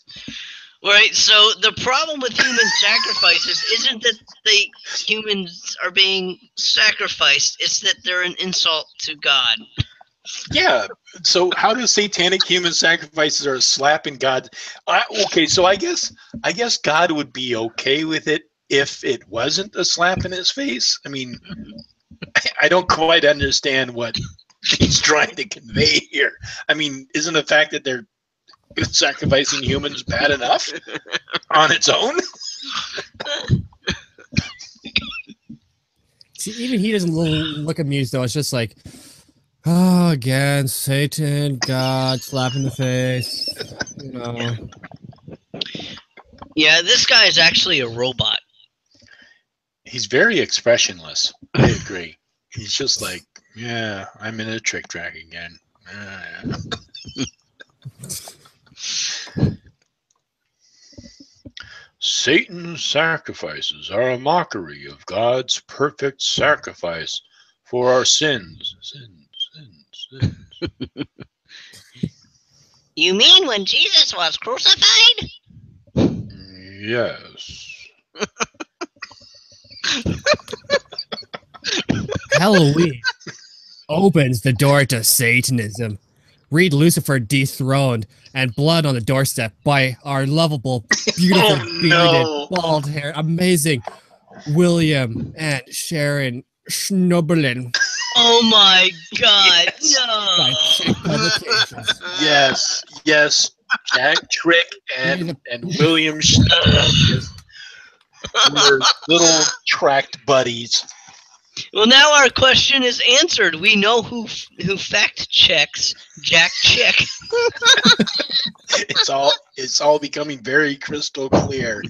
Right, so the problem with human sacrifices isn't that the humans are being sacrificed, it's that they're an insult to God. Yeah. So how does satanic human sacrifices are a slap in God? Okay, so I guess God would be okay with it if it wasn't a slap in his face. I mean, I don't quite understand what he's trying to convey here. I mean, isn't the fact that they're sacrificing humans bad enough on its own? See, even he doesn't look amused, though. It's just like, oh, again, Satan, God, slap in the face. You know. Yeah, this guy is actually a robot. He's very expressionless. I agree. He's just like, yeah, I'm in a trick track again. Satan's sacrifices are a mockery of God's perfect sacrifice for our sins. Sins. You mean when Jesus was crucified? Yes. Halloween opens the door to Satanism. Read Lucifer dethroned and blood on the doorstep by our lovable, beautiful, bearded, bald hair, amazing William and Sharon Schnoberlin. Oh my God, By Chick Publications. Yes. Jack Trick and William Schneider were little tracked buddies. Well, now our question is answered. We know who fact checks Jack Chick. It's all becoming very crystal clear.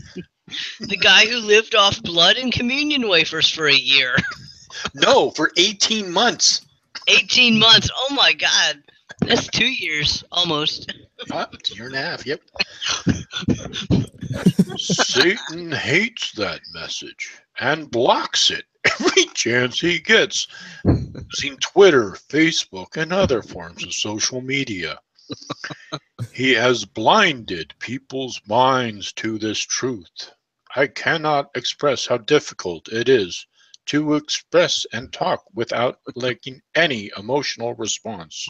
The guy who lived off blood and communion wafers for a year. No, for 18 months. 18 months. Oh my God. That's 2 years almost. Year and a half, yep. Satan hates that message and blocks it every chance he gets. Seen Twitter, Facebook, and other forms of social media. He has blinded people's minds to this truth. I cannot express how difficult it is to express and talk without liking any emotional response.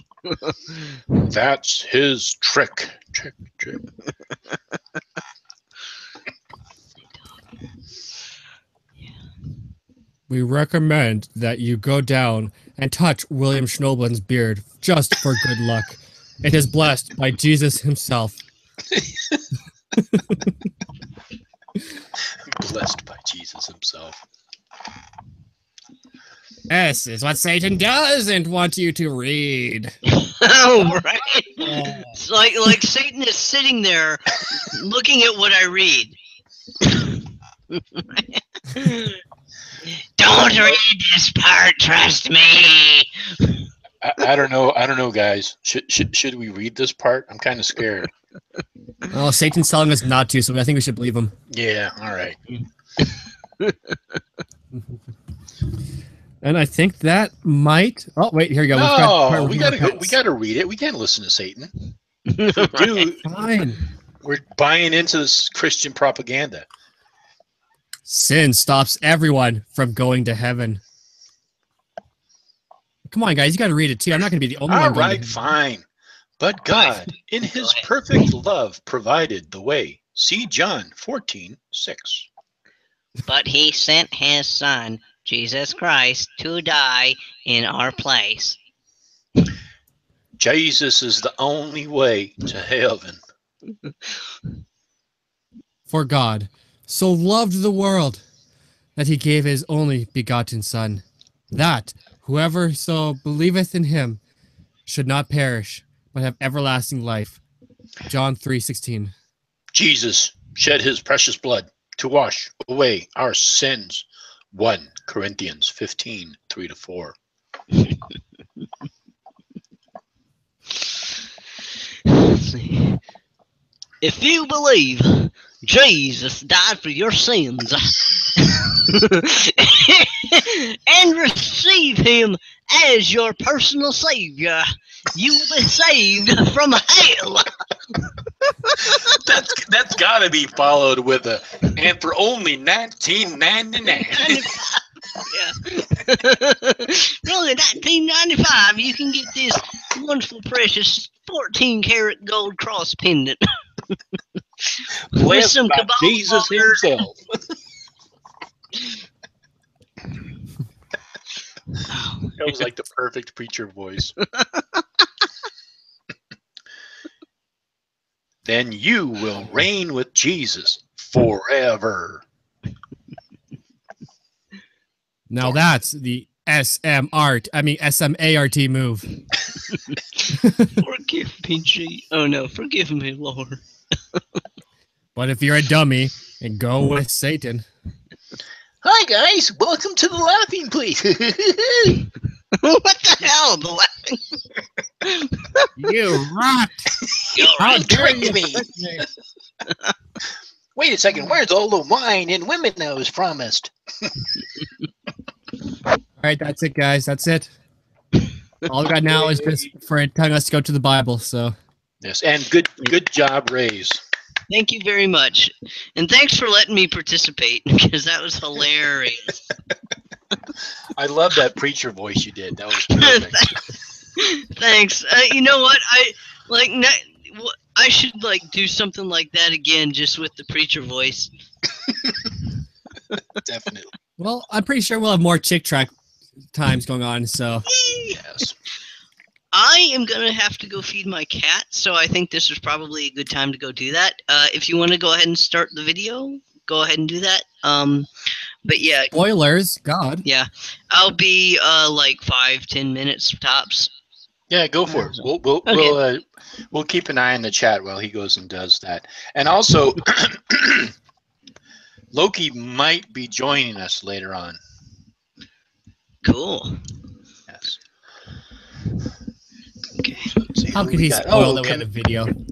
That's his trick. Trick. We recommend that you go down and touch William Schnoblin's beard just for good luck. It is blessed by Jesus himself. Blessed by Jesus himself. This is what Satan doesn't want you to read. Oh, right. It's like Satan is sitting there looking at what I read. Don't read this part, trust me. I don't know. I don't know, guys. Should we read this part? I'm kind of scared. Oh, Satan's telling us not to, so I think we should believe him. Yeah. All right. And I think that might. Oh, wait, here we go. No, we gotta go. We gotta read it. We can't listen to Satan. If we do, Fine. we're buying into this Christian propaganda. Sin stops everyone from going to heaven. Come on, guys, you got to read it too. I'm not going to be the only one. All right, fine. But God, in His perfect love, provided the way. See John 14:6. But He sent His Son, Jesus Christ, to die in our place. Jesus is the only way to heaven. For God so loved the world that He gave His only begotten Son, that whoever so believeth in Him should not perish, but have everlasting life. John 3:16. Jesus shed His precious blood to wash away our sins. 1 Corinthians 15:3-4. If you believe Jesus died for your sins and receive Him as your personal Savior, you will be saved from hell. That's got to be followed with a, and for only $19.99. Yeah. For only $19.95, you can get this wonderful, precious 14-karat gold cross pendant. Blessed some by cabal Jesus water. Himself. That was like the perfect preacher voice. Then you will reign with Jesus forever. Now that's the SMART move. Forgive me, G. Oh no, forgive me, Lord. But if you're a dummy, then go with Satan. Hi guys, welcome to the laughing place. What the hell? The laughing. You rot! How dare you me? Wait a second, where's all the wine and women I was promised? All right, that's it, guys. That's it. All we got now is just for telling us to go to the Bible. So yes, and good job, Rays. Thank you very much, and thanks for letting me participate because that was hilarious. I love that preacher voice you did. That was perfect. Thanks. You know what? I should do something like that again, just with the preacher voice. Definitely. well, I'm pretty sure we'll have more chick track times going on. So Yes. I am gonna have to go feed my cat, so I think this is probably a good time to go do that. If you want to go ahead and start the video, go ahead and do that. But yeah, spoilers, God. yeah, I'll be 5-10 minutes tops. Yeah, go for it. We'll keep an eye on the chat while he goes and does that. And also, Loki might be joining us later on. Cool. Yes. Okay. How could he spoil that we had a video? And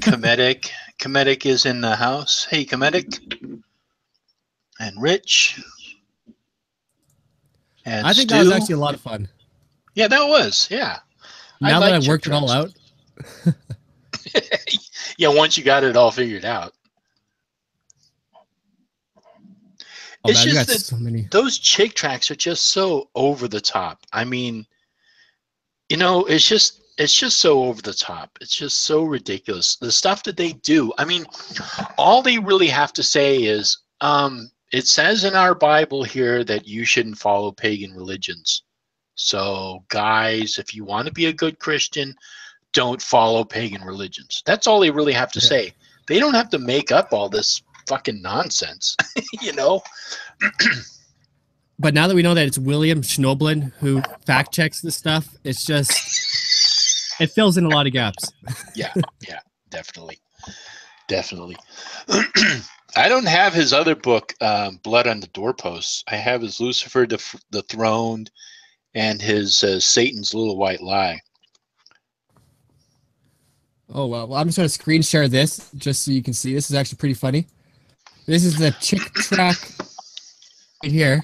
Comedic is in the house. Hey, Comedic. And Rich. And I think Stu. that was actually a lot of fun. Yeah, that was. Yeah. Now that I worked it all out. Yeah, once you got it all figured out. Oh, It's man, we just got that so many. those chick tracks are just so over the top. I mean, it's just so over the top. It's just so ridiculous. The stuff that they do. I mean, all they really have to say is, it says in our Bible here that you shouldn't follow pagan religions. So, guys, if you want to be a good Christian, don't follow pagan religions. That's all they really have to say. They don't have to make up all this fucking nonsense, But now that we know that it's William Schnoblin who fact checks this stuff, it's just it fills in a lot of gaps. Yeah, definitely. I don't have his other book, Blood on the Doorposts. I have his Lucifer the Throned and his Satan's Little White Lie. Oh, well, I'm just going to screen share this just so you can see. This is actually pretty funny. This is the Chick Track right here.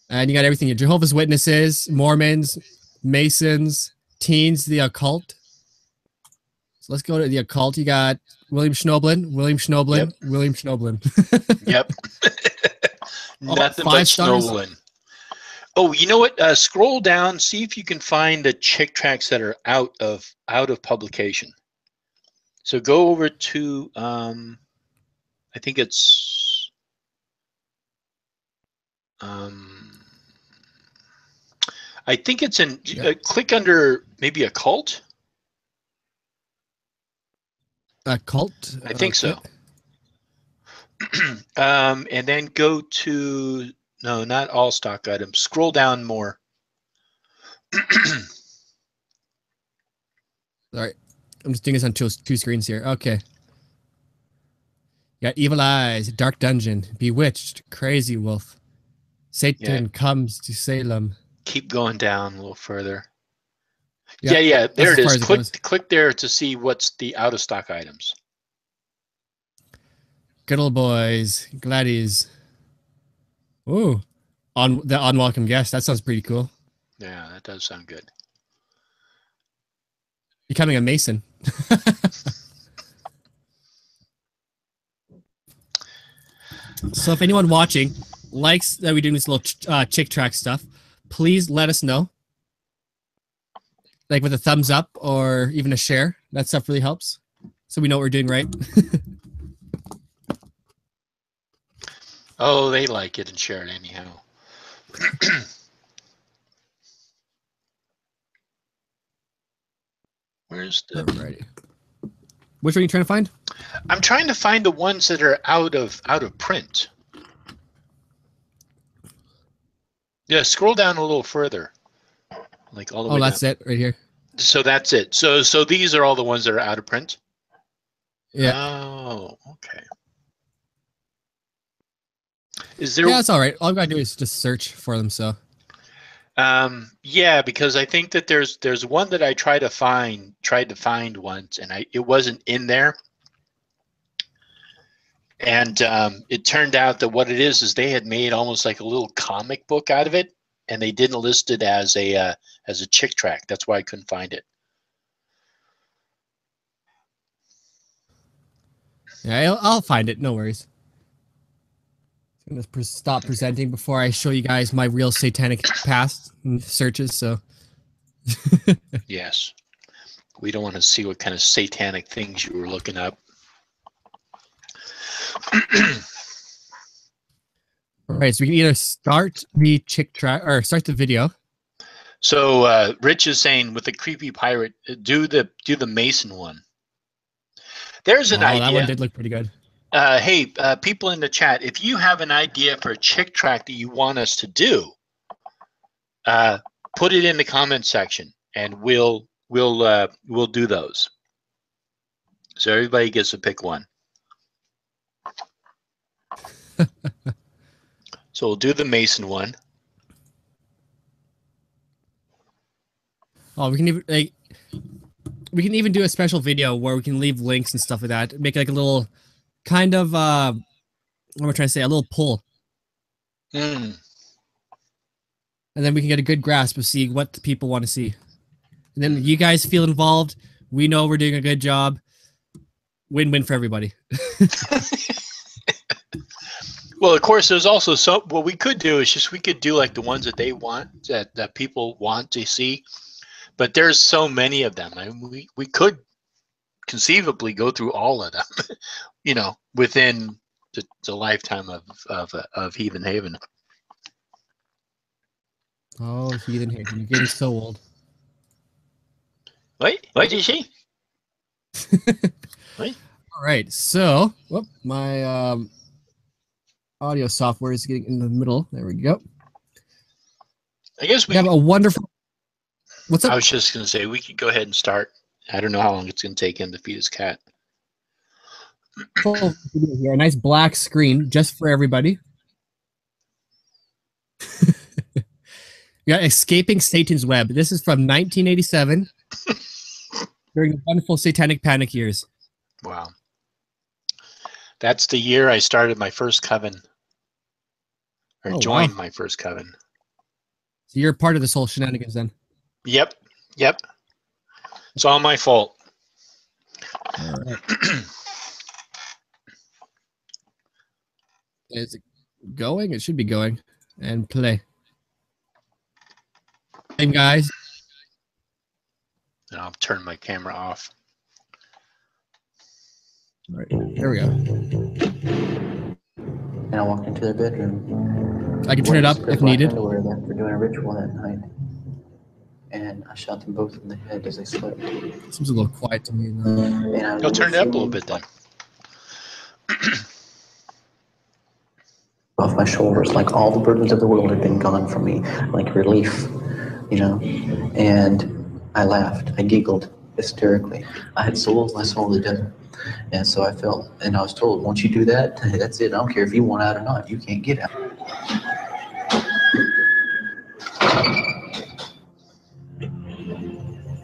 And you got everything here. Jehovah's Witnesses, Mormons, Masons, teens, the occult. So let's go to the occult. You got William Schnoblin, Yep. William Schnoblin. Yep. Oh, Nothing 5 but stars. Snowlin. Oh, you know what? Scroll down, see if you can find the Chick tracts that are out of publication. So go over to I think it's in click under maybe occult. Occult? I think so. And then go to, no, not all stock items. Scroll down more. Sorry. I'm just doing this on two screens here. Okay. You got Evil Eyes, Dark Dungeon, Bewitched, Crazy Wolf, Satan Comes to Salem. Keep going down a little further. Yeah, Yeah, there it as far is. as it goes. Click there to see what's the out of stock items. Good Old Boys, Gladys. Ooh. The Unwelcome Guest. That sounds pretty cool. Yeah, that does sound good. Becoming a Mason. So if anyone watching likes that we're doing this little Chick Track stuff, please let us know. Like with a thumbs up or even a share. That stuff really helps. So we know what we're doing right. Oh, they like it and share it anyhow. Where's the... Alrighty. Which one are you trying to find? I'm trying to find the ones that are out of print. Yeah, scroll down a little further. Like all the way down. Oh, that's it right here. So that's it. So these are all the ones that are out of print? Yeah. Oh, okay. Is there... Yeah, that's all right. All I gotta do is just search for them. So. Yeah, because I think that there's one that I tried to find once, and it wasn't in there. And it turned out that what it is they had made almost like a little comic book out of it, and they didn't list it as a Chick tract. That's why I couldn't find it. Yeah, I'll find it. No worries. I'm gonna stop presenting before I show you guys my real satanic past and searches. So. Yes, we don't want to see what kind of satanic things you were looking up. All right, so we can either start the Chick track or start the video. So Rich is saying with the creepy pirate, do the Mason one. There's an idea. That one did look pretty good. Hey, people in the chat, if you have an idea for a Chick tract that you want us to do, put it in the comment section, and we'll do those. So everybody gets to pick one. So we'll do the Mason one. Oh, we can even do a special video where we can leave links and stuff like that. Make like a little kind of what am I trying to say? A little poll. And then we can get a good grasp of seeing what the people want to see. And then you guys feel involved. We know we're doing a good job. Win-win for everybody. Well, of course, there's also what we could do is just we could do like the ones that they want, that people want to see. But there's so many of them. I mean, we could conceivably go through all of them, you know, within the lifetime of Heathen Haven. Oh, Heathen Haven, you're getting so old. Wait, what did you see? Wait. All right, so my audio software is getting in the middle. There we go. I guess we have a wonderful. What's up? I was just going to say we could go ahead and start. I don't know how long it's going to take him to feed his cat. Here, a nice black screen just for everybody. Yeah, Escaping Satan's Web. This is from 1987 during the wonderful satanic panic years. Wow. That's the year I started my first coven. Or joined my first coven. So you're part of this whole shenanigans then? Yep. Yep. It's all my fault. All right. Is it going? It should be going. And play. Same guys. And I'll turn my camera off. All right, here we go. And I walked into their bedroom. I can turn it up if needed. Underwear there for doing a ritual that night. And I shot them both in the head as they slept. Seems a little quiet to me. You'll turn it up a little bit then. Off my shoulders, like all the burdens of the world had been gone from me, like relief, you know. And I laughed, I giggled hysterically. I had sold my soul to the devil. And so I felt, and I was told, once you do that, that's it. I don't care if you want out or not, you can't get out.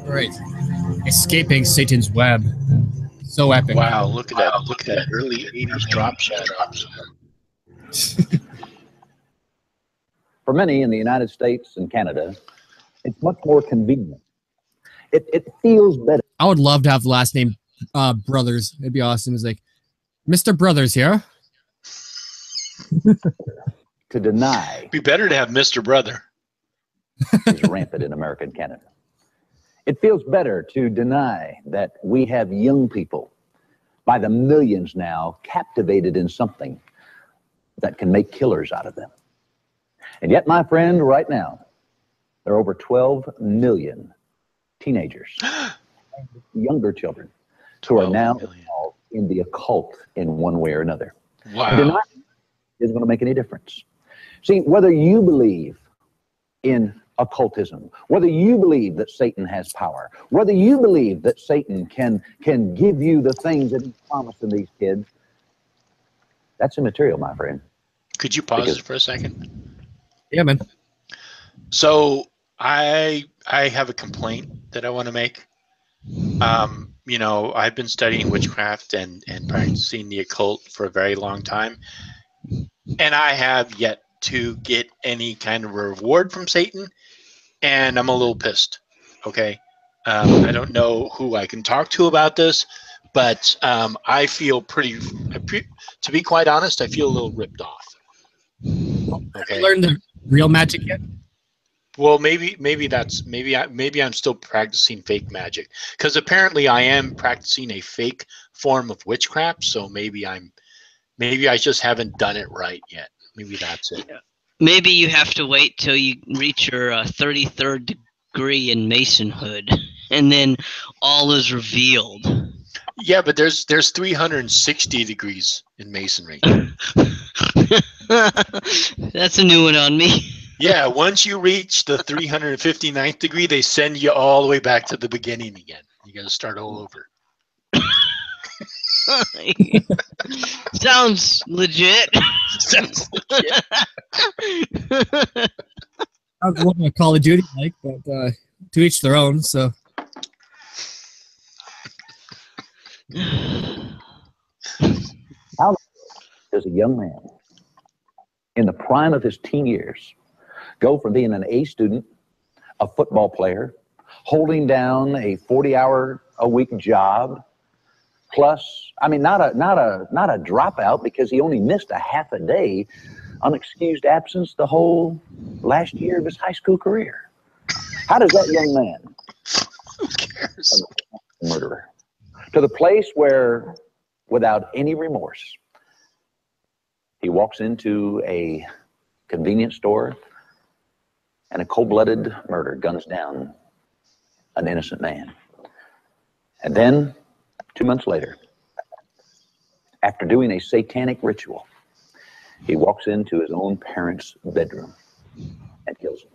All right. Escaping Satan's Web. So epic. Wow, look at that. Look at that early 80s drop shot. For many in the United States and Canada, it's much more convenient. It feels better. I would love to have the last name Brothers. It'd be awesome. It's like, Mr. Brothers here. To deny. It'd be better to have Mr. Brother. Is rampant in America and Canada. It feels better to deny that we have young people by the millions now captivated in something that can make killers out of them. And yet, my friend, right now, there are over 12 million teenagers, younger children, who are now involved in the occult in one way or another. Wow. Denying isn't going to make any difference. See, whether you believe in occultism, whether you believe that Satan has power, whether you believe that Satan can give you the things that he's promised in these kids, that's immaterial, my friend. Could you pause it for a second? Yeah, man. So I have a complaint that I want to make. You know, I've been studying witchcraft and practicing the occult for a very long time, and I have yet to get any kind of reward from Satan, and I'm a little pissed. Okay, I don't know who I can talk to about this, but I feel to be quite honest, I feel a little ripped off. Okay. Have you learned the real magic yet? Well, maybe I'm still practicing fake magic, because apparently I am practicing a fake form of witchcraft. So maybe I just haven't done it right yet. Maybe that's it. Maybe you have to wait till you reach your 33rd degree in Masonhood, and then all is revealed. Yeah, but there's 360 degrees in Masonry. That's a new one on me. Yeah, once you reach the 359th degree, they send you all the way back to the beginning again. You got to start all over. Sounds legit. Sounds legit. I don't know what Call of Duty like, but to each their own. So. How does a young man in the prime of his teen years go from being an A student, a football player, holding down a 40-hour-a-week job, plus, I mean, not a dropout, because he only missed a half a day, unexcused absence the whole last year of his high school career. How does that young man, who cares, murderer, to the place where, without any remorse, he walks into a convenience store and a cold-blooded murder guns down an innocent man. And then, 2 months later, after doing a satanic ritual, he walks into his own parents' bedroom and kills them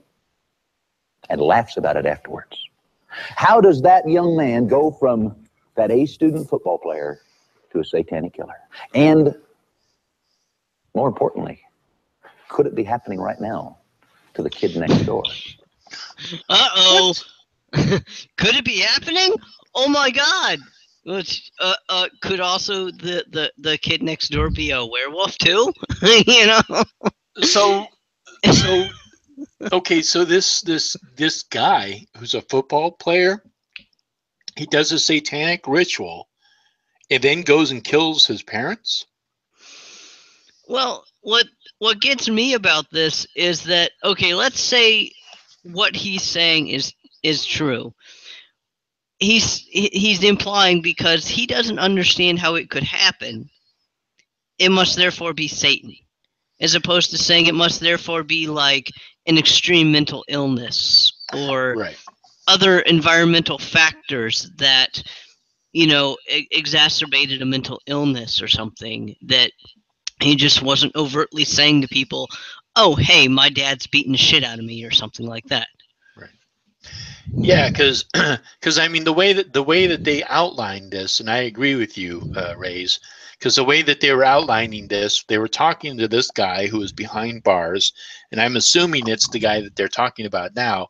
and laughs about it afterwards. How does that young man go from that A student football player to a satanic killer? And more importantly, could it be happening right now to the kid next door. Uh-oh. Could it be happening? Oh my God. Could also the kid next door be a werewolf too? You know? So okay, so this guy who's a football player, he does a satanic ritual and then goes and kills his parents? Well, what gets me about this is that, okay, let's say what he's saying is true. He's implying because he doesn't understand how it could happen, it must therefore be Satan, as opposed to saying it must therefore be like an extreme mental illness or Right. other environmental factors that, you know, exacerbated a mental illness or something, that he just wasn't overtly saying to people, oh, hey, my dad's beating the shit out of me or something like that. Right. Yeah, because I mean the way that they outlined this, and I agree with you, Rays, because the way that they were outlining this, they were talking to this guy who was behind bars, and I'm assuming it's the guy that they're talking about now,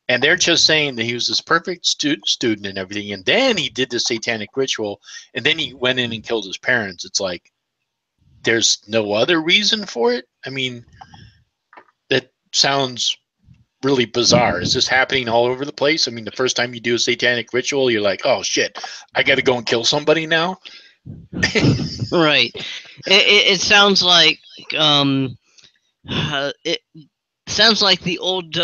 and they're just saying that he was this perfect student and everything, and then he did the satanic ritual, and then he went in and killed his parents. It's like there's no other reason for it. I mean, that sounds really bizarre. Is this happening all over the place? I mean, the first time you do a satanic ritual, you're like, oh shit, I got to go and kill somebody now. Right. It sounds like it sounds like the old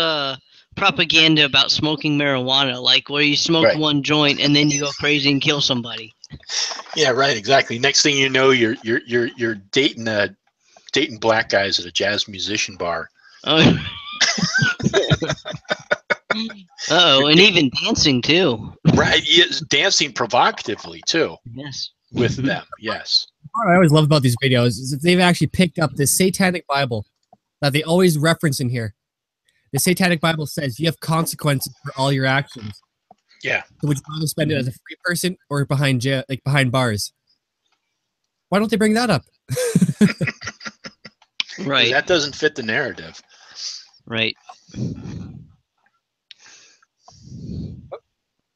propaganda about smoking marijuana, like where you smoke Right. one joint and then you go crazy and kill somebody. Yeah, right, exactly. Next thing you know, you're dating black guys at a jazz musician bar. Oh. Uh-oh, and even dancing too. Right, yes, dancing provocatively too Yes. with them. Yes. What I always love about these videos is that they've actually picked up this satanic Bible that they always reference in here. The satanic Bible says you have consequences for all your actions. Yeah. So would you rather spend it as a free person or behind jail, like behind bars? Why don't they bring that up? Right. That doesn't fit the narrative. Right.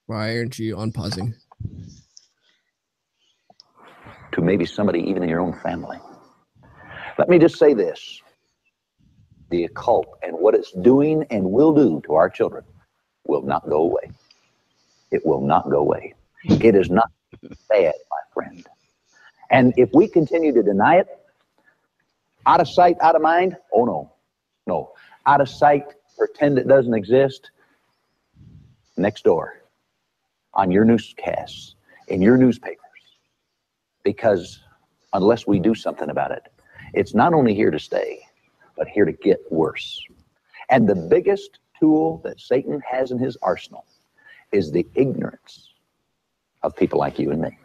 Why aren't you unpausing? To maybe somebody even in your own family. Let me just say this. The occult and what it's doing and will do to our children will not go away. It will not go away. It is not bad, my friend. And if we continue to deny it, out of sight, out of mind, oh no, no. Out of sight, pretend it doesn't exist, next door, on your newscasts, in your newspapers. Because unless we do something about it, it's not only here to stay, but here to get worse. And the biggest tool that Satan has in his arsenal is the ignorance of people like you and me.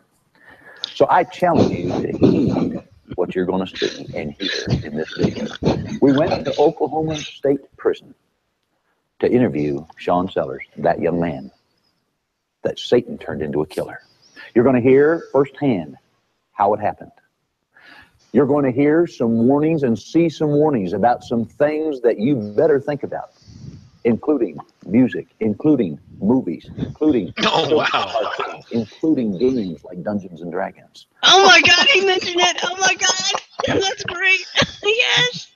So I challenge you to heed what you're going to see and hear in this video. We went to Oklahoma State Prison to interview Sean Sellers, that young man that Satan turned into a killer. You're going to hear firsthand how it happened. You're going to hear some warnings and see some warnings about some things that you better think about, including music, including movies, including including games like Dungeons and Dragons. Oh my God, he mentioned it. Oh my God, that's great. Yes.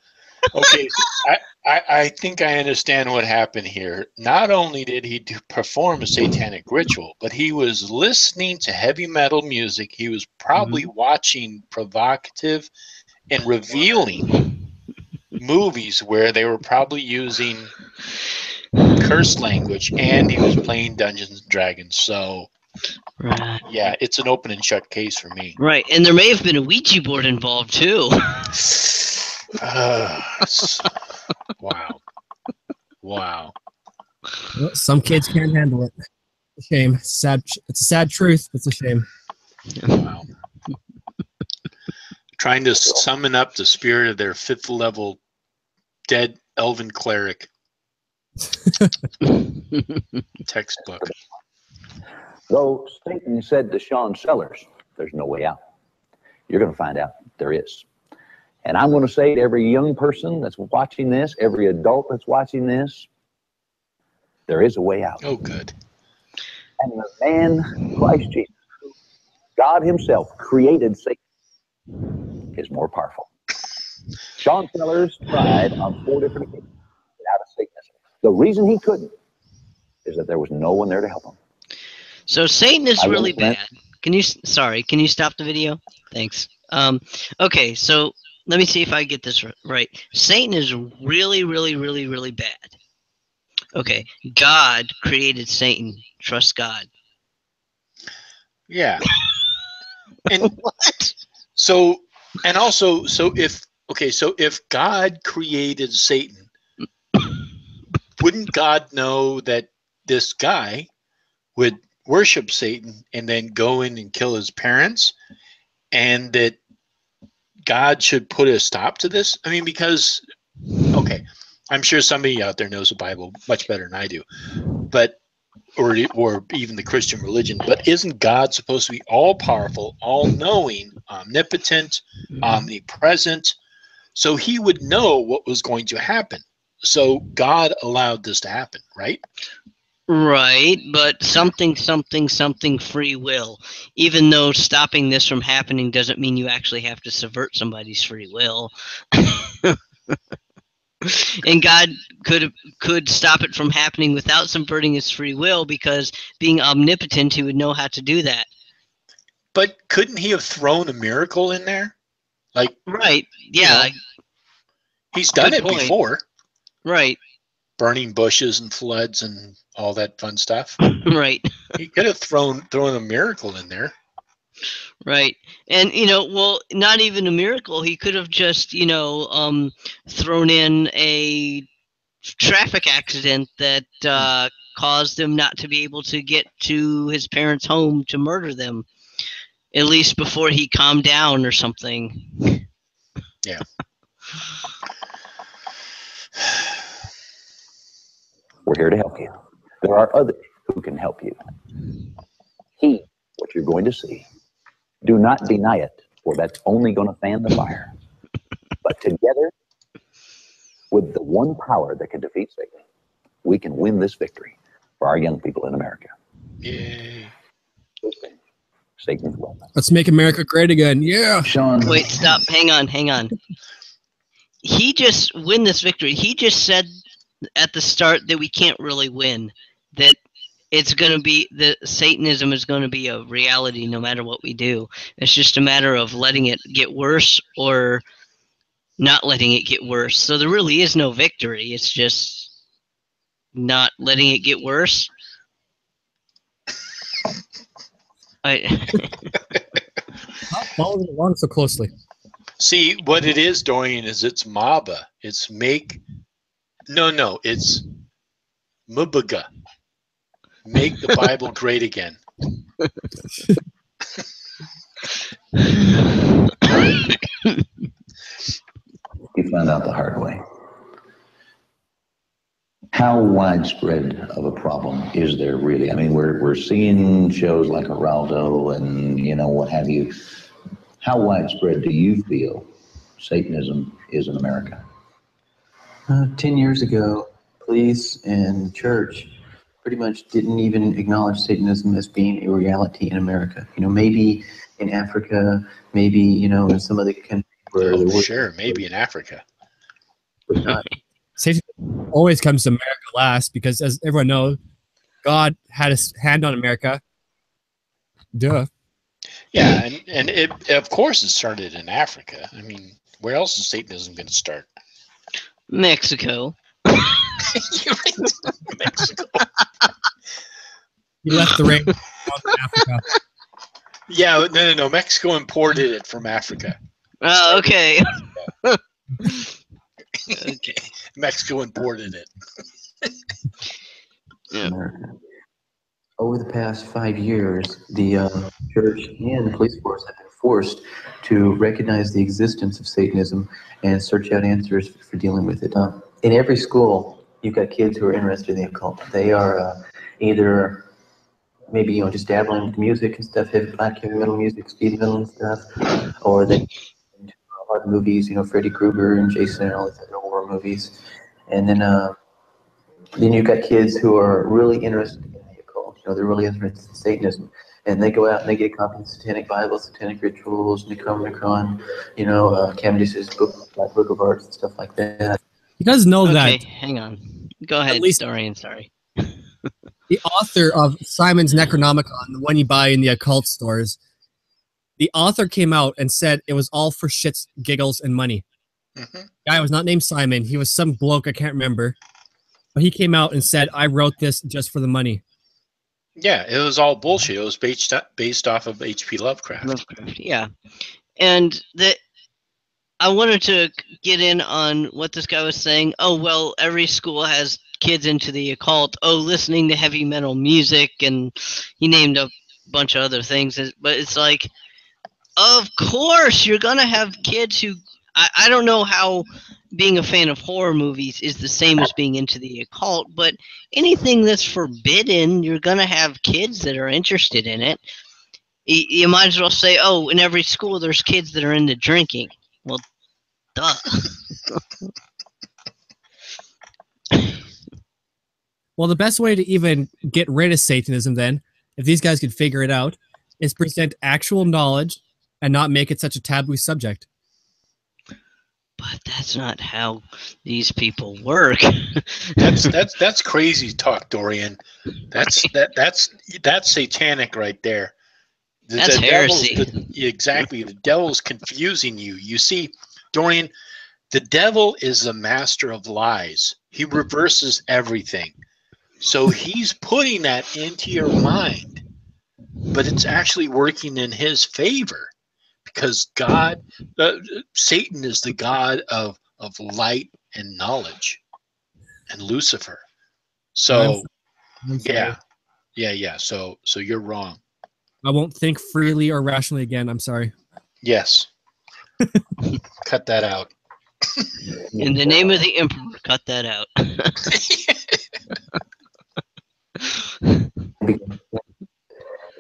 Okay, so I think I understand what happened here. Not only did he perform a satanic ritual, but he was listening to heavy metal music. He was probably watching provocative and revealing movies where they were probably using curse language, and he was playing Dungeons and Dragons. So, Right. yeah, it's an open and shut case for me. Right, and there may have been a Ouija board involved too. Wow. Wow. Well, some kids can't handle it. It's a shame. Sad. It's a sad truth. It's a shame. Wow. Trying to summon up the spirit of their 5th level dead elven cleric. Textbook. Though Satan said to Sean Sellers, there's no way out. You're going to find out there is. And I'm going to say to every young person that's watching this, every adult that's watching this, there is a way out. Oh, good. And the man, Christ Jesus, God himself created Satan, is more powerful. Sean Sellers tried on 4 different occasions to get out of Satanism. The reason he couldn't is that there was no one there to help him. So Satan is really went- bad. Can you stop the video? Thanks. Okay, so let me see if I get this right. Satan is really, really, really, really bad. Okay, God created Satan. Trust God. Yeah. And What? so if God created Satan, wouldn't God know that this guy would worship Satan and then go in and kill his parents, and that God should put a stop to this? I mean, because, okay, I'm sure somebody out there knows the Bible much better than I do, but or even the Christian religion, but isn't God supposed to be all-powerful, all-knowing, omnipotent, omnipresent? So he would know what was going to happen. So God allowed this to happen, right? Right, but something free will. Even though stopping this from happening doesn't mean you actually have to subvert somebody's free will. And God could stop it from happening without subverting his free will, because being omnipotent, he would know how to do that. But couldn't he have thrown a miracle in there? Like, right, yeah. You know, he's done it before. Right. Burning bushes and floods and all that fun stuff. Right. He could have thrown a miracle in there. Right. And, well, not even a miracle. He could have just, thrown in a traffic accident that caused him not to be able to get to his parents' home to murder them, at least before he calmed down or something. Yeah. We're here to help you. There are others who can help you. Heed what you're going to see. Do not deny it, for that's only going to fan the fire. But together, with the one power that can defeat Satan, we can win this victory for our young people in America. Yay. Satan's welcome. Let's make America great again. Yeah. Sean. Wait, stop. Hang on. He just win this victory. He just said at the start that we can't really win, that it's going to be, that Satanism is going to be a reality no matter what we do. It's just a matter of letting it get worse or not letting it get worse. So there really is no victory. It's just not letting it get worse. Stop following along so closely. See, what it is, Dorian, is it's MABA. It's it's Mubaga. Make the Bible great again. We found out the hard way. How widespread of a problem is there really? I mean, we're seeing shows like Geraldo and what have you. How widespread do you feel Satanism is in America? 10 years ago, police and the church pretty much didn't even acknowledge Satanism as being a reality in America. Maybe in Africa, maybe, in some other countries where there was. Sure, maybe in Africa. But not. Satanism always comes to America last because, as everyone knows, God had his hand on America. Duh. Yeah, and it, of course, it started in Africa. I mean, where else is Satanism going to start? Mexico. You're right. Mexico. He left the ring in Africa. Yeah, no. Mexico imported it from Africa. Oh, okay. Okay. Mexico imported it. Yeah. Over the past 5 years, the church and the police force have been forced to recognize the existence of Satanism and search out answers for dealing with it. In every school, you've got kids who are interested in the occult. They are either maybe just dabbling with music and stuff, black heavy metal music, speed metal and stuff, or they into horror movies, Freddy Krueger and Jason and all these other horror movies. And then you've got kids who are really interested in the occult. They're really interested in Satanism. And they go out and they get a copy of the Satanic Bible, Satanic Rituals, Necronomicon, Cavendish's Book of Arts and stuff like that. You guys know that. Okay, hang on. Go ahead, least- Dorian, sorry. The author of Simon's Necronomicon, the one you buy in the occult stores, the author came out and said it was all for shits, giggles, and money. Mm-hmm. Guy was not named Simon. He was some bloke, I can't remember. But he came out and said, I wrote this just for the money. Yeah, it was all bullshit. It was based off of H.P. Lovecraft. Yeah. And I wanted to get in on what this guy was saying. Oh, well, every school has kids into the occult. Oh, listening to heavy metal music. And he named a bunch of other things. But it's like, of course, you're going to have kids who... I don't know how being a fan of horror movies is the same as being into the occult, but anything that's forbidden, you're going to have kids that are interested in it. You might as well say, oh, in every school there's kids that are into drinking. Well, duh. Well, the best way to even get rid of Satanism then, if these guys could figure it out, is present actual knowledge and not make it such a taboo subject. But that's not how these people work. That's crazy talk, Dorian. That's satanic right there. That's heresy. Exactly. The devil's confusing you. You see, Dorian, the devil is the master of lies. He reverses everything. So he's putting that into your mind, but it's actually working in his favor. Because Satan is the god of light and knowledge, and Lucifer. So, yeah. So you're wrong. I won't think freely or rationally again. I'm sorry. Yes. Cut that out. In the name of the emperor, cut that out.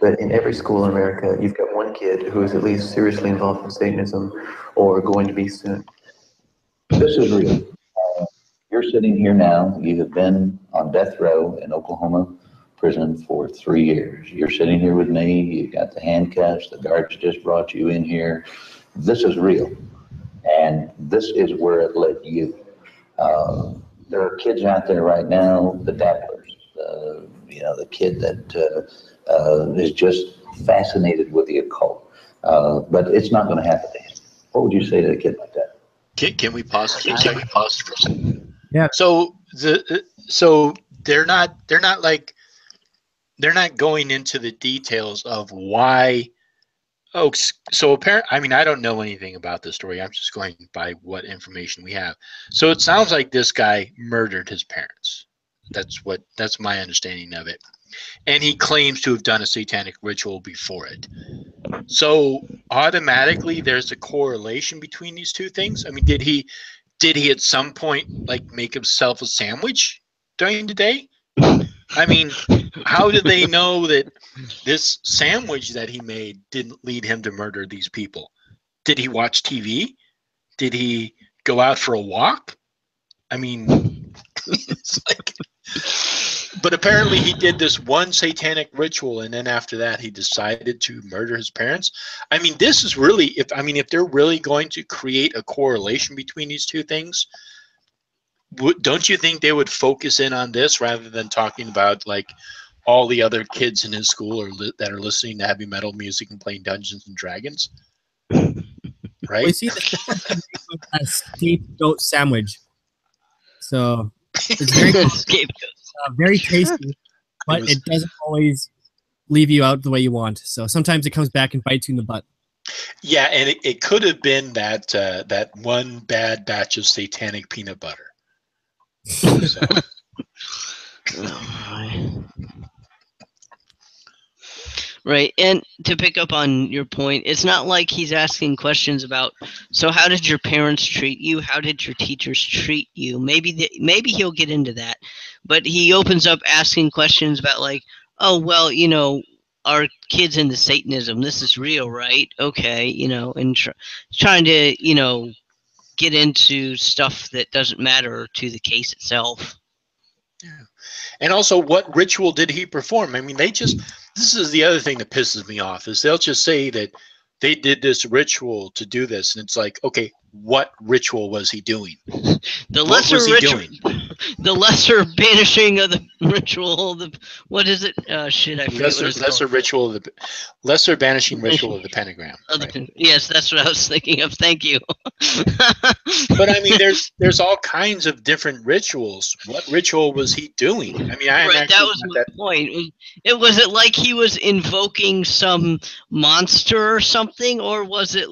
But in every school in America, you've got one kid who is at least seriously involved in Satanism or going to be soon. This is real. You're sitting here now. You have been on death row in Oklahoma prison for 3 years. You're sitting here with me. You got the handcuffs. The guards just brought you in here. This is real. And this is where it led you. There are kids out there right now, the dabblers, the kid that is just fascinated with the occult. But it's not going to happen to him. What would you say to a kid like that? Can we pause for a second? For a second. Yeah. So they're not going into the details of why. Oh, so apparently, I mean, I don't know anything about this story. I'm just going by what information we have. So it sounds like this guy murdered his parents. That's my understanding of it. And he claims to have done a satanic ritual before it. So automatically there's a correlation between these two things. I mean, did he at some point like make himself a sandwich during the day? I mean, how did they know that this sandwich that he made didn't lead him to murder these people? Did he watch TV? Did he go out for a walk? I mean, it's like, but apparently he did this one satanic ritual, and then after that he decided to murder his parents. I mean, this is really, if they're really going to create a correlation between these two things, don't you think they would focus in on this rather than talking about like all the other kids in his school that are listening to heavy metal music and playing Dungeons and Dragons? Right? We see a scapegoat sandwich. So it's very very tasty, but it doesn't always leave you out the way you want. So sometimes it comes back and bites you in the butt. Yeah, and it could have been that one bad batch of satanic peanut butter. So. Right, and to pick up on your point, it's not like he's asking questions about, so how did your parents treat you? How did your teachers treat you? Maybe he'll get into that, but he opens up asking questions about like, oh, well, our kids into Satanism. This is real, right? Okay, you know, and trying to, you know, get into stuff that doesn't matter to the case itself. Yeah. And also, what ritual did he perform? I mean, this is the other thing that pisses me off, is they'll just say that they did this ritual to do this. And it's like, okay, what ritual was he doing? The What lesser was he ritual, doing? the lesser banishing of the ritual. What is it? Shit, I forget what it's Lesser called. ritual of the lesser banishing ritual of the pentagram. Right. Yes, that's what I was thinking of. Thank you. But I mean, there's all kinds of different rituals. What ritual was he doing? I mean, I am Right, that actually was not my that. point. It was it like he was invoking some monster or something, or was it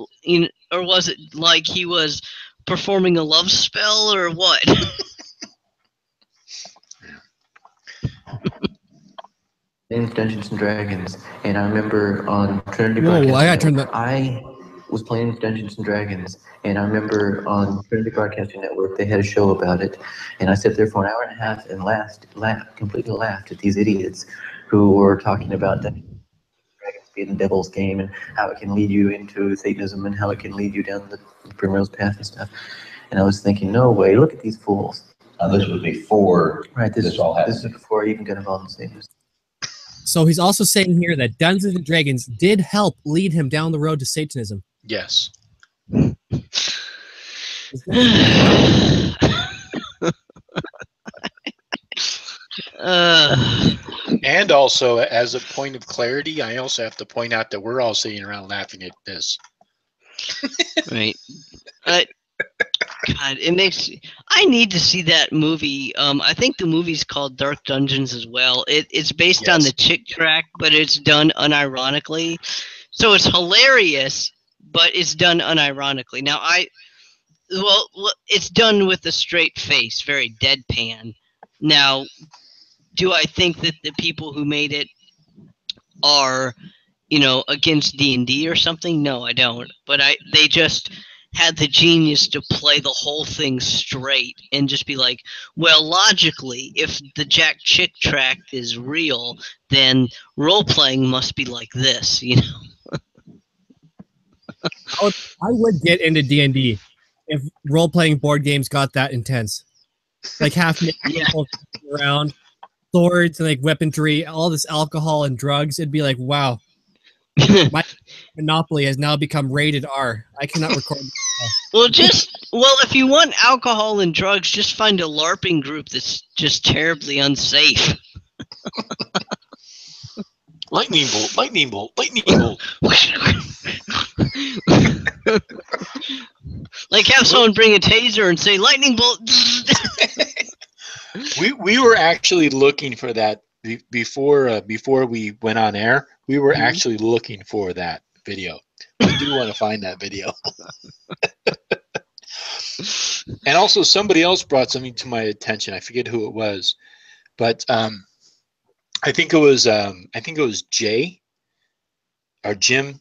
like he was performing a love spell, or what? Named Dungeons and Dragons, and I remember on Trinity Whoa, Broadcasting I gotta turn Network, I was playing Dungeons and Dragons, and I remember on Trinity Broadcasting Network they had a show about it, and I sat there for an hour and a half and completely laughed at these idiots who were talking about Dungeons and Dragons being the devil's game and how it can lead you into Satanism and how it can lead you down the primrose path and stuff. And I was thinking, no way, look at these fools. This was before This all happened. This is before I even got involved in Satanism. So he's also saying here that Dungeons and Dragons did help lead him down the road to Satanism. Yes. And also, as a point of clarity, I also have to point out that we're all sitting around laughing at this. Right. God, it makes. I need to see that movie. I think the movie's called Dark Dungeons as well. It's based on the Chick track, but it's done unironically. So it's hilarious, but it's done unironically. Now, well, it's done with a straight face, very deadpan. Now, do I think that the people who made it are, you know, against D&D or something? No, I don't. But they just had the genius to play the whole thing straight and just be like, well, logically, if the Jack Chick track is real, then role-playing must be like this, you know? I would get into D&D if role-playing board games got that intense. Like half people around, swords and like weaponry, all this alcohol and drugs. It'd be like, wow, my Monopoly has now become rated R. I cannot record. Well, if you want alcohol and drugs, just find a LARPing group that's just terribly unsafe. Lightning bolt, lightning bolt, lightning bolt. Like have someone bring a taser and say lightning bolt. We were actually looking for that before we went on air. We were actually looking for that video. I do want to find that video. And also, somebody else brought something to my attention. I forget who it was, but I think it was Jay or Jimmy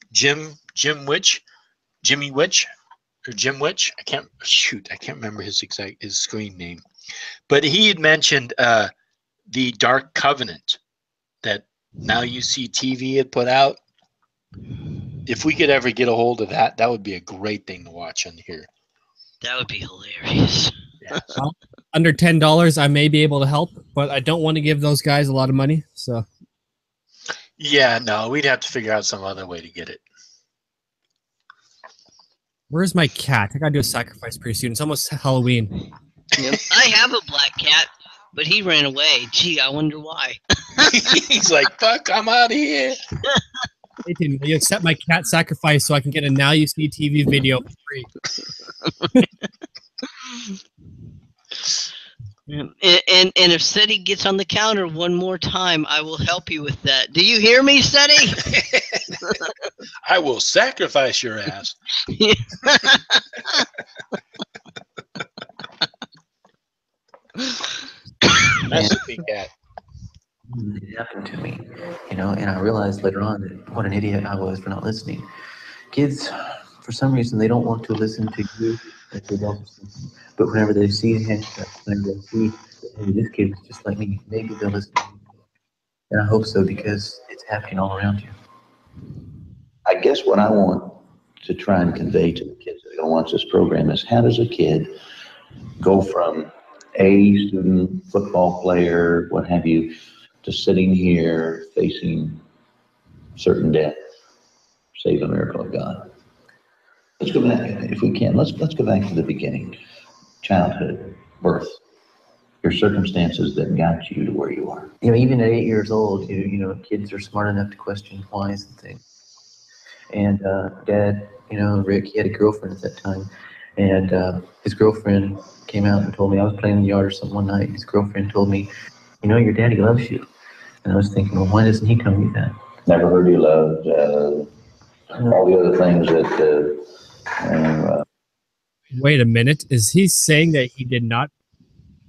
Witch, or Jim Witch. I can't remember his screen name, but he had mentioned the Dark Covenant that Now You See TV had put out. If we could ever get a hold of that, that would be a great thing to watch on here. That would be hilarious. Yeah. Well, under $10, I may be able to help, but I don't want to give those guys a lot of money. So, yeah, no, we'd have to figure out some other way to get it. where's my cat? I gotta do a sacrifice pretty soon. It's almost Halloween. I have a black cat, but he ran away. Gee, I wonder why. He's like, fuck, I'm out of here. Nathan, will you accept my cat sacrifice so I can get a Now You See TV video for free? And if SETI gets on the counter one more time, I will help you with that. Do you hear me, SETI? I will sacrifice your ass. That's a big cat. It happened to me, you know, and I realized later on that what an idiot I was for not listening. Kids, for some reason, they don't want to listen to you as adults, but whenever they see a handicap, whenever they see, hey, this kid is just like me, maybe they'll listen to me. And I hope so, because it's happening all around you. I guess what I want to try and convey to the kids that are going to watch this program is, how does a kid go from a student, football player, what have you, to sitting here facing certain death? Save a miracle of God. Let's go back, if we can, let's go back to the beginning. Childhood, birth, your circumstances that got you to where you are. You know, even at 8 years old, kids are smart enough to question whys and things. And Dad, Rick, he had a girlfriend at that time, and his girlfriend came out and told me, I was playing in the yard or something one night, his girlfriend told me, your daddy loves you. And I was thinking, well, why doesn't he tell me that? Never heard you loved, all the other things that, Wait a minute. Is he saying that he did not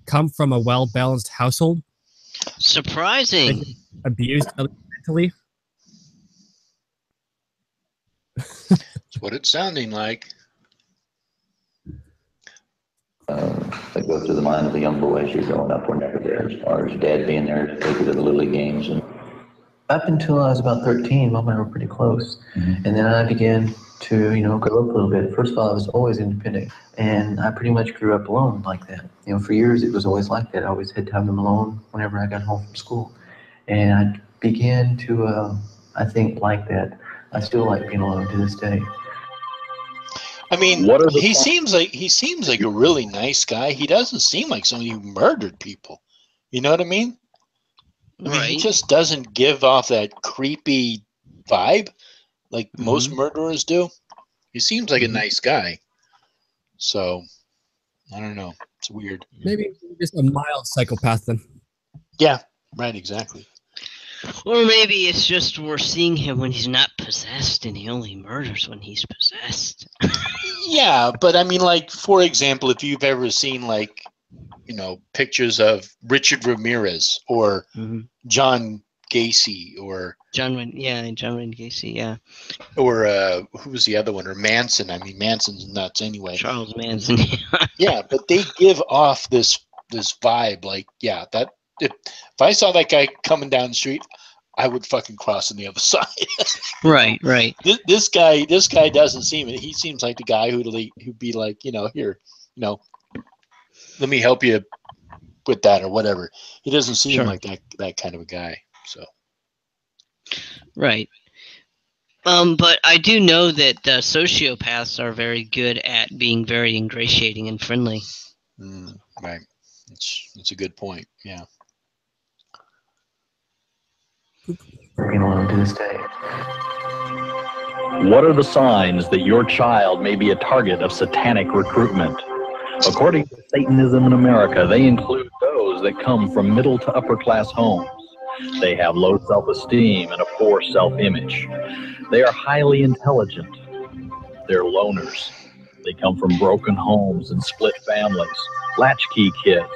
come from a well-balanced household? Surprising. Abused mentally? That's what it's sounding like. that go through the mind of a young boy as you're growing up were never there, as far as Dad being there to take you to the Little League games. And up until I was about 13, Mom and I were pretty close. And then I began to, grow up a little bit. First of all, I was always independent, and I pretty much grew up alone like that. For years it was always like that. I always had time alone whenever I got home from school. And I began to, I think, like that. I still like being alone to this day. I mean, he seems like a really nice guy. He doesn't seem like somebody who murdered people. You know what I mean? I mean, he just doesn't give off that creepy vibe like most murderers do. He seems like a nice guy. So, I don't know. It's weird. Maybe just a mild psychopath then. Yeah, right, exactly. Or maybe it's just we're seeing him when he's not possessed and he only murders when he's possessed. Yeah, but I mean, like, for example, if you've ever seen, like, pictures of Richard Ramirez or John Gacy or John Wayne Gacy, yeah. Or who was the other one? Or Manson. I mean, Manson's nuts anyway. Charles Manson. Yeah, but they give off this vibe, like, yeah, that if I saw that guy coming down the street, I would fucking cross on the other side. Right. This guy doesn't seem it. He seems like the guy who'd be like, here, let me help you with that or whatever. He doesn't seem like that kind of a guy. So. Right. But I do know that sociopaths are very good at being very ingratiating and friendly. Right. It's a good point. Yeah. Working alone to this day. What are the signs that your child may be a target of satanic recruitment? According to Satanism in America, they include those that come from middle to upper class homes. They have low self-esteem and a poor self-image. They are highly intelligent. They're loners. They come from broken homes and split families, latchkey kids.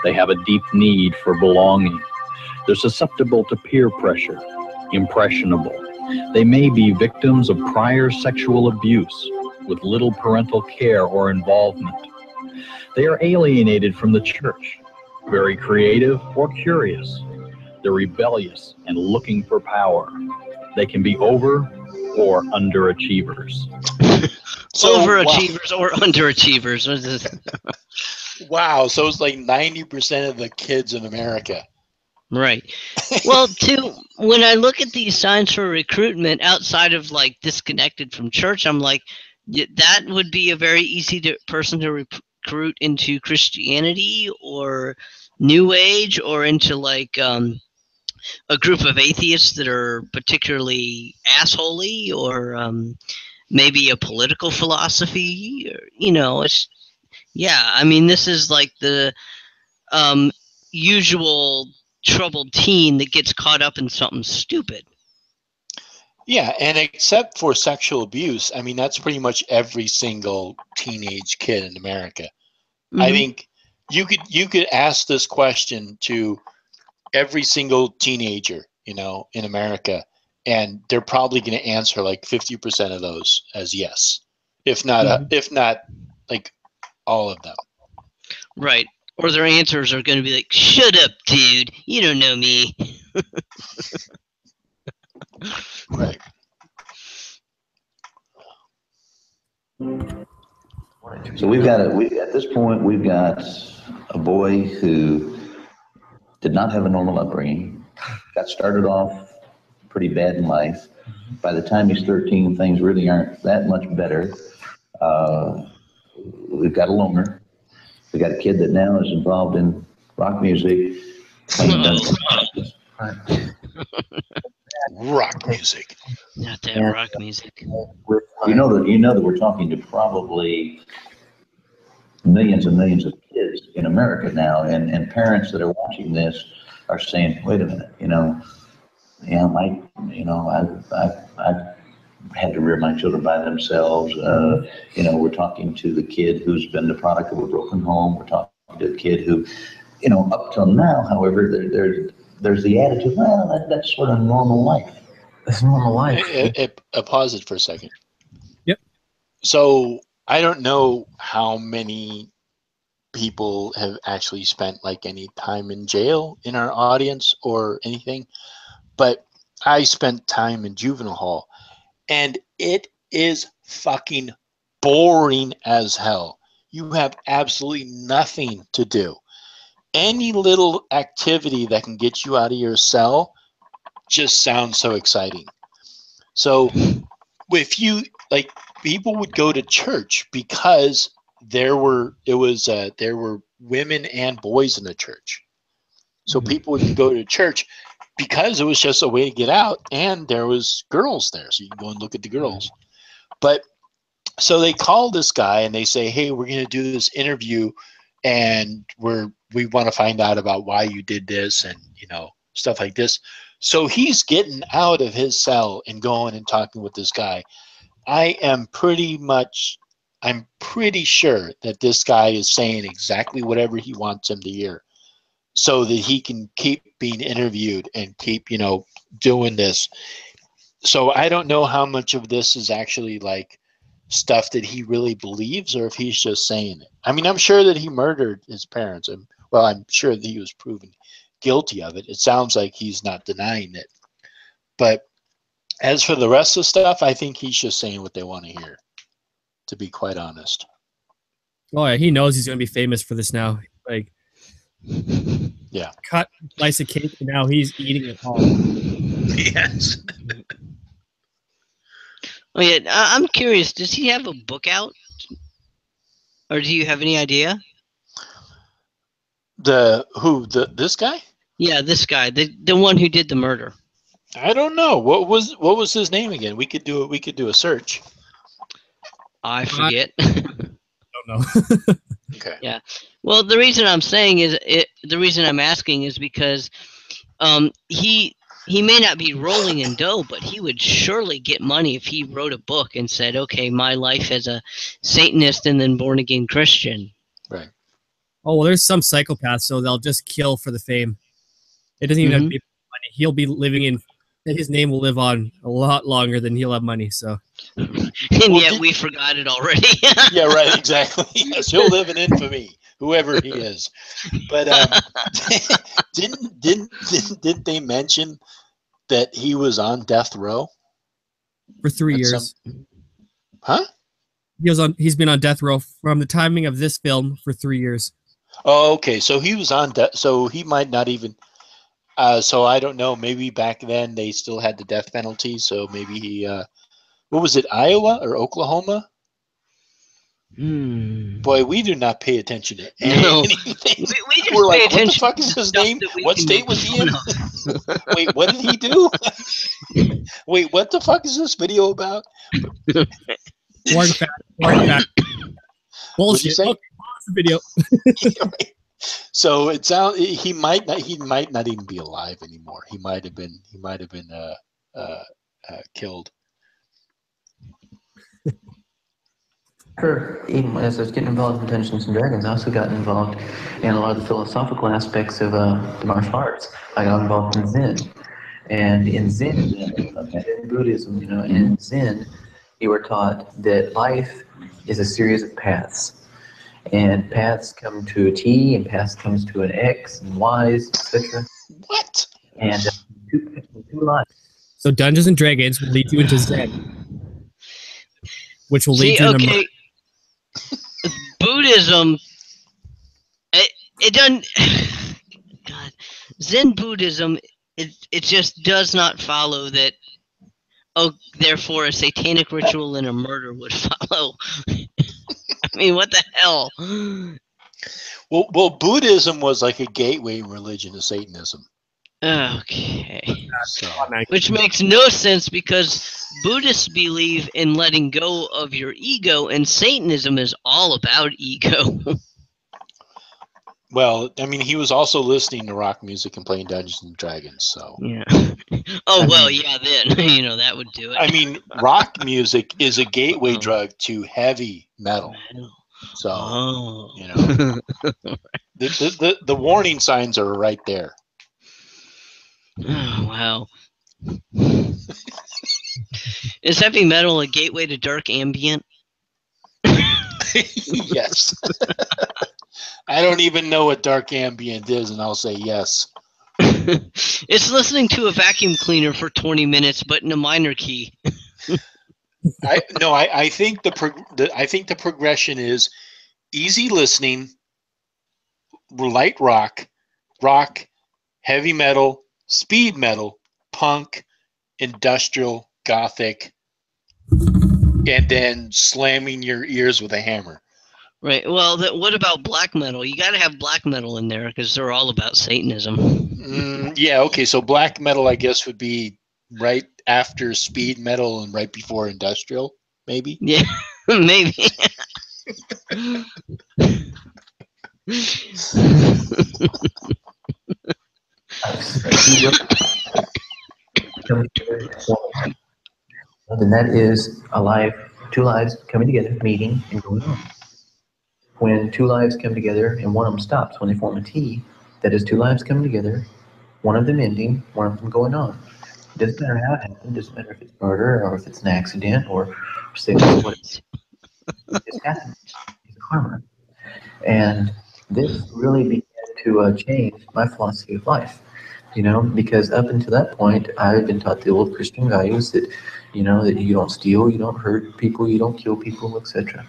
They have a deep need for belonging. They're susceptible to peer pressure, impressionable. They may be victims of prior sexual abuse with little parental care or involvement. They are alienated from the church, very creative or curious. They're rebellious and looking for power. They can be over or underachievers. Overachievers or underachievers. Wow, so it's like 90% of the kids in America. Right. Well, when I look at these signs for recruitment outside of like disconnected from church, I'm like, that would be a very easy person to recruit into Christianity or New Age or into like a group of atheists that are particularly assholey or maybe a political philosophy. Or, I mean, this is like the usual troubled teen that gets caught up in something stupid. Yeah, and except for sexual abuse, I mean, that's pretty much every single teenage kid in America. I think you could ask this question to every single teenager, in America, and they're probably going to answer like 50% of those as yes, if not like all of them. Right. Or their answers are going to be like, "Shut up, dude. You don't know me." Right. So we've got at this point, we've got a boy who did not have a normal upbringing, got started off pretty bad in life. By the time he's 13, things really aren't that much better. We've got a loner. We've got a kid that now is involved in rock music. Rock music. Not that rock music. You know that we're talking to probably millions and millions of kids in America now, and parents that are watching this are saying, "Wait a minute, I've had to rear my children by themselves. We're talking to the kid who's been the product of a broken home. We're talking to the kid who, up till now, however, there's the attitude, well, that's sort of normal life. That's normal life. Pause it for a second. Yep. So I don't know how many people have actually spent like any time in jail in our audience or anything, but I spent time in juvenile hall, and it is fucking boring as hell. You have absolutely nothing to do. Any little activity that can get you out of your cell just sounds so exciting. So if you like, people would go to church because there were women and boys in the church. So people would go to church because it was just a way to get out, and there was girls there, so you can go and look at the girls. But so they call this guy and they say, "Hey, we're going to do this interview, and we want to find out about why you did this, and stuff like this." So he's getting out of his cell and going and talking with this guy. I'm pretty sure that this guy is saying exactly whatever he wants him to hear, so that he can keep being interviewed and keep, doing this. So I don't know how much of this is actually like stuff that he really believes, or if he's just saying it. I mean, I'm sure that he murdered his parents, and I'm sure that he was proven guilty of it. It sounds like he's not denying it. But as for the rest of the stuff, I think he's just saying what they want to hear, to be quite honest. Oh yeah, he knows he's going to be famous for this now. Like, yeah, cut slice of cake, and now he's eating it all. Yes. Oh yeah, I'm curious. Does he have a book out, or do you have any idea? This guy? Yeah, this guy, the one who did the murder. I don't know. What was his name again? We could do a search. I forget. I don't know. Okay. Yeah. Well, the reason I'm saying is the reason I'm asking is because he may not be rolling in dough, but he would surely get money if he wrote a book and said, "Okay, my life as a Satanist and then born again Christian." Right. Oh well, there's some psychopaths, so they'll just kill for the fame. It doesn't even have to be money. He'll be living in. His name will live on a lot longer than he'll have money. So. And yet we forgot it already. Yeah, right, exactly. Yes, he'll live in infamy, whoever he is. But didn't they mention that he was on death row for 3 years? Huh? He's been on death row from the timing of this film for 3 years. Oh, okay. So he was on death. So he might not even. So I don't know. Maybe back then they still had the death penalty. So maybe he. What was it, Iowa or Oklahoma? Boy, we do not pay attention to anything. We just We're like, pay what the attention fuck is his name? What state was he in? Wait, what did he do? Wait, what the fuck is this video about? Warren fact. Bullshit. Okay, pause the video. So it sounds he might not even be alive anymore. He might have been killed. Sure. Even as I was getting involved in Dungeons and Dragons, I also got involved in a lot of the philosophical aspects of the martial arts. I got involved in Zen, and in Zen Buddhism, in Zen, you were taught that life is a series of paths, and paths come to a T, and paths comes to an X and Y's, etc. What? And two lives. So Dungeons and Dragons will lead you into Zen, which will lead See, you into okay, Buddhism, it doesn't. God, Zen Buddhism, it just does not follow that. Oh, therefore, a satanic ritual and a murder would follow. I mean, what the hell? Well, Buddhism was like a gateway religion to Satanism. Okay. So, Which makes no sense because Buddhists believe in letting go of your ego, and Satanism is all about ego. well, I mean, he was also listening to rock music and playing Dungeons and Dragons. So, Yeah. Oh, I well, mean- yeah, then, that would do it. I mean, rock music is a gateway drug to heavy metal. So, Oh. you know, the warning signs are right there. Oh, wow. Is heavy metal a gateway to dark ambient? Yes. I don't even know what dark ambient is, and I'll say yes. It's listening to a vacuum cleaner for 20 minutes, but in a minor key. I think the progression is easy listening, light rock, heavy metal, speed metal, punk, industrial, gothic, and then slamming your ears with a hammer. Right. Well, what about black metal? You got to have black metal in there because they're all about Satanism. Yeah. Okay. So black metal, I guess, would be right after speed metal and right before industrial, maybe. Yeah, maybe. And that is two lives coming together, meeting, and going on. When two lives come together and one of them stops, when they form a T, that is two lives coming together, one of them ending, one of them going on. It doesn't matter how it happened, it doesn't matter if it's murder or if it's an accident or sickness or whatever. It just happened. It's karma. And this really began to change my philosophy of life. Because up until that point, I had been taught the old Christian values that, that you don't steal, you don't hurt people, you don't kill people, etc.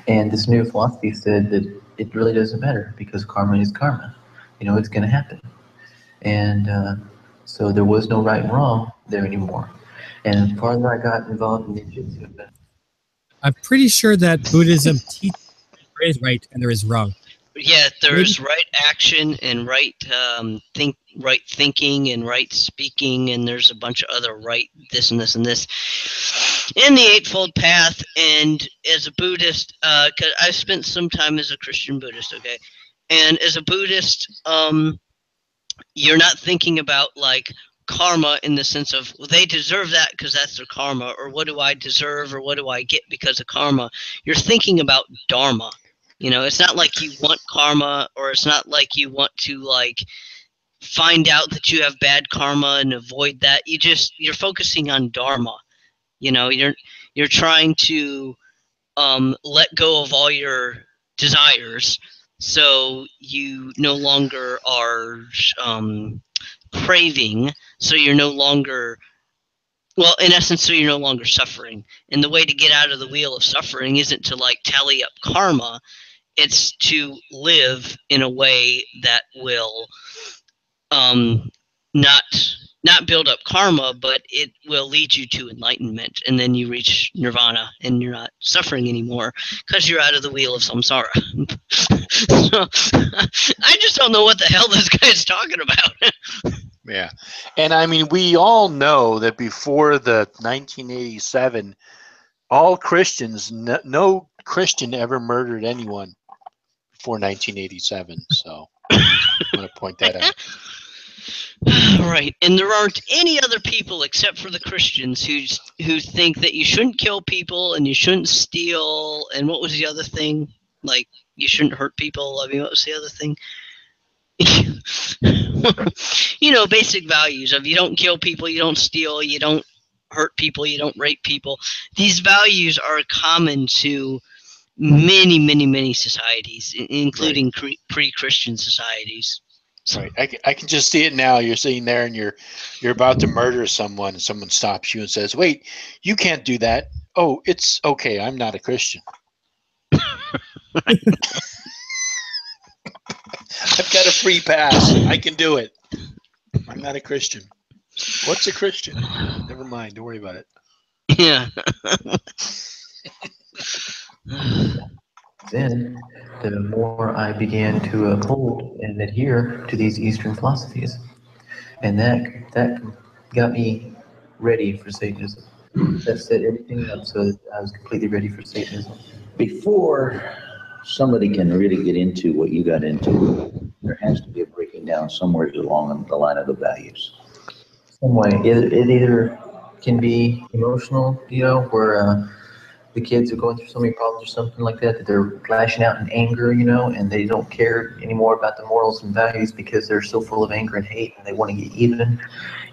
And this new philosophy said that it really doesn't matter because karma is karma. It's going to happen. And so there was no right and wrong there anymore. And the farther I got involved in Jiu-Jitsu, I'm pretty sure that Buddhism teaches there is right and there is wrong. Yeah, there's right action and right thinking and right speaking, and there's a bunch of other right this and this and this in the Eightfold Path. And as a Buddhist, because I spent some time as a Christian Buddhist, okay, and as a Buddhist, you're not thinking about like karma in the sense of, well, they deserve that because that's their karma, or what do I deserve, or what do I get because of karma. You're thinking about dharma. It's not like you want karma, or it's not like you want to like find out that you have bad karma and avoid that. You're focusing on dharma. You're trying to let go of all your desires, so you no longer are craving. So you're no longer, well, in essence, so you're no longer suffering. And the way to get out of the wheel of suffering isn't to like tally up karma. It's to live in a way that will not build up karma, but it will lead you to enlightenment, and then you reach nirvana, and you're not suffering anymore because you're out of the wheel of samsara. So, I just don't know what the hell this guy's talking about. Yeah, and I mean, we all know that before the 1987, all Christians, no Christian ever murdered anyone before 1987. So I want to point that out. Right, and there aren't any other people except for the Christians who think that you shouldn't kill people and you shouldn't steal, and what was the other thing? Like, you shouldn't hurt people. I mean, what was the other thing? Basic values of you don't kill people, you don't steal, you don't hurt people, you don't rape people. These values are common to many, many, many societies, including pre-Christian societies. Right. I can just see it now. You're sitting there and you're about to murder someone, and someone stops you and says, "Wait, you can't do that." Oh, it's okay. I'm not a Christian. I've got a free pass. I can do it. I'm not a Christian. What's a Christian? Never mind. Don't worry about it. Yeah. Then, the more I began to uphold and adhere to these Eastern philosophies, and that got me ready for Satanism. That set everything up so that I was completely ready for Satanism. Before somebody can really get into what you got into, there has to be a breaking down somewhere along the line of the values. Some way, it either can be emotional, where the kids are going through so many problems or something like that, that they're lashing out in anger, and they don't care anymore about the morals and values because they're so full of anger and hate and they want to get even.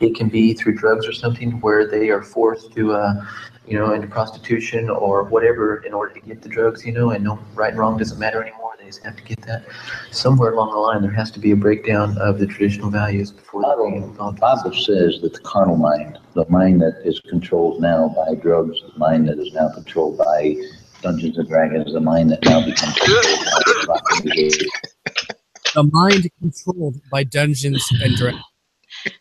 It can be through drugs or something where they are forced to, into prostitution or whatever in order to get the drugs, and no right and wrong doesn't matter anymore. They just have to get that. Somewhere along the line, there has to be a breakdown of the traditional values before the Bible says that the carnal mind, the mind that is controlled now by drugs, the mind that is now controlled by Dungeons and Dragons, the mind that now becomes controlled by The mind controlled by Dungeons and Dragons.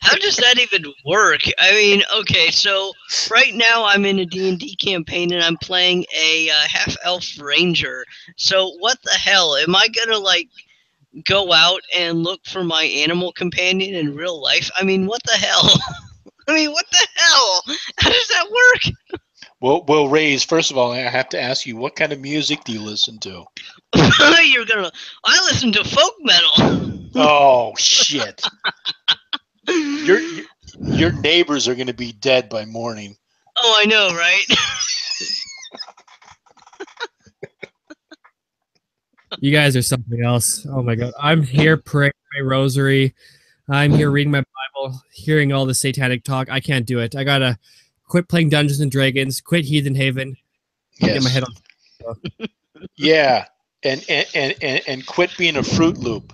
How does that even work? I mean, okay, so right now I'm in a D&D campaign and I'm playing a half-elf ranger. So what the hell? Am I gonna, like, go out and look for my animal companion in real life? I mean, what the hell? I mean, what the hell? How does that work? Well, Raise, first of all, I have to ask you, what kind of music do you listen to? I listen to folk metal. Oh, shit. Your neighbors are going to be dead by morning. Oh, I know, right? You guys are something else. Oh my God. I'm here praying my rosary. I'm here reading my Bible, hearing all the satanic talk. I can't do it. I gotta quit playing Dungeons and Dragons, quit Heathen Haven, get my head on. Yeah, and quit being a Fruit Loop.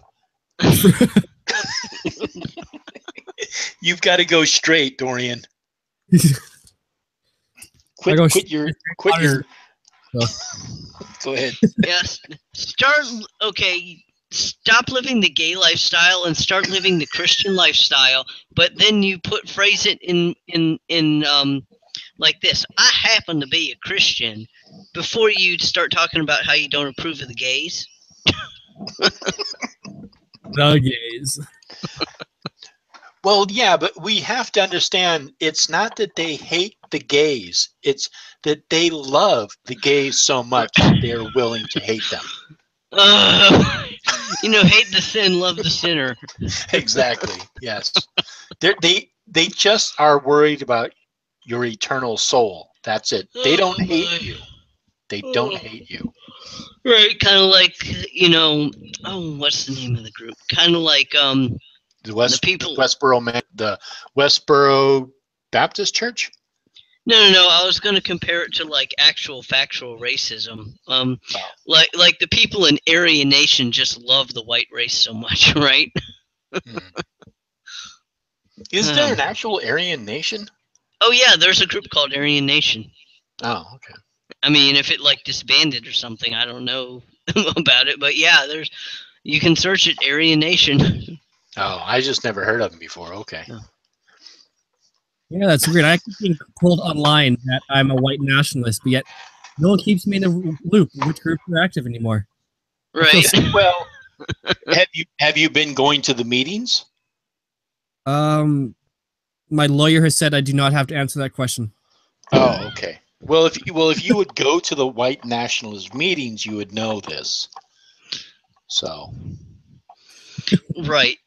You've got to go straight, Dorian. Quit your. Go ahead. Yes. Stop living the gay lifestyle and start living the Christian lifestyle. But then you phrase it in like this: I happen to be a Christian. Before you start talking about how you don't approve of the gays. The gays. Well, yeah, but we have to understand it's not that they hate the gays. It's that they love the gays so much that they are willing to hate them. Hate the sin, love the sinner. Exactly, yes. They just are worried about your eternal soul. That's it. They don't hate you. They don't hate you. Right, kind of like, what's the name of the group? Kind of like, the Westboro Baptist Church? No. I was going to compare it to like actual factual racism. Like the people in Aryan Nation just love the white race so much, right? Is there an actual Aryan Nation? Oh yeah, there's a group called Aryan Nation. Oh, okay. I mean, if it like disbanded or something, I don't know about it, but yeah, you can search it, Aryan Nation. Oh, I just never heard of them before. Okay. Yeah, that's weird. I keep being told online that I'm a white nationalist, but yet no one keeps me in the loop which groups are active anymore. Right. Well, have you been going to the meetings? My lawyer has said I do not have to answer that question. Oh, okay. Well, if you would go to the white nationalist meetings, you would know this. So. Right.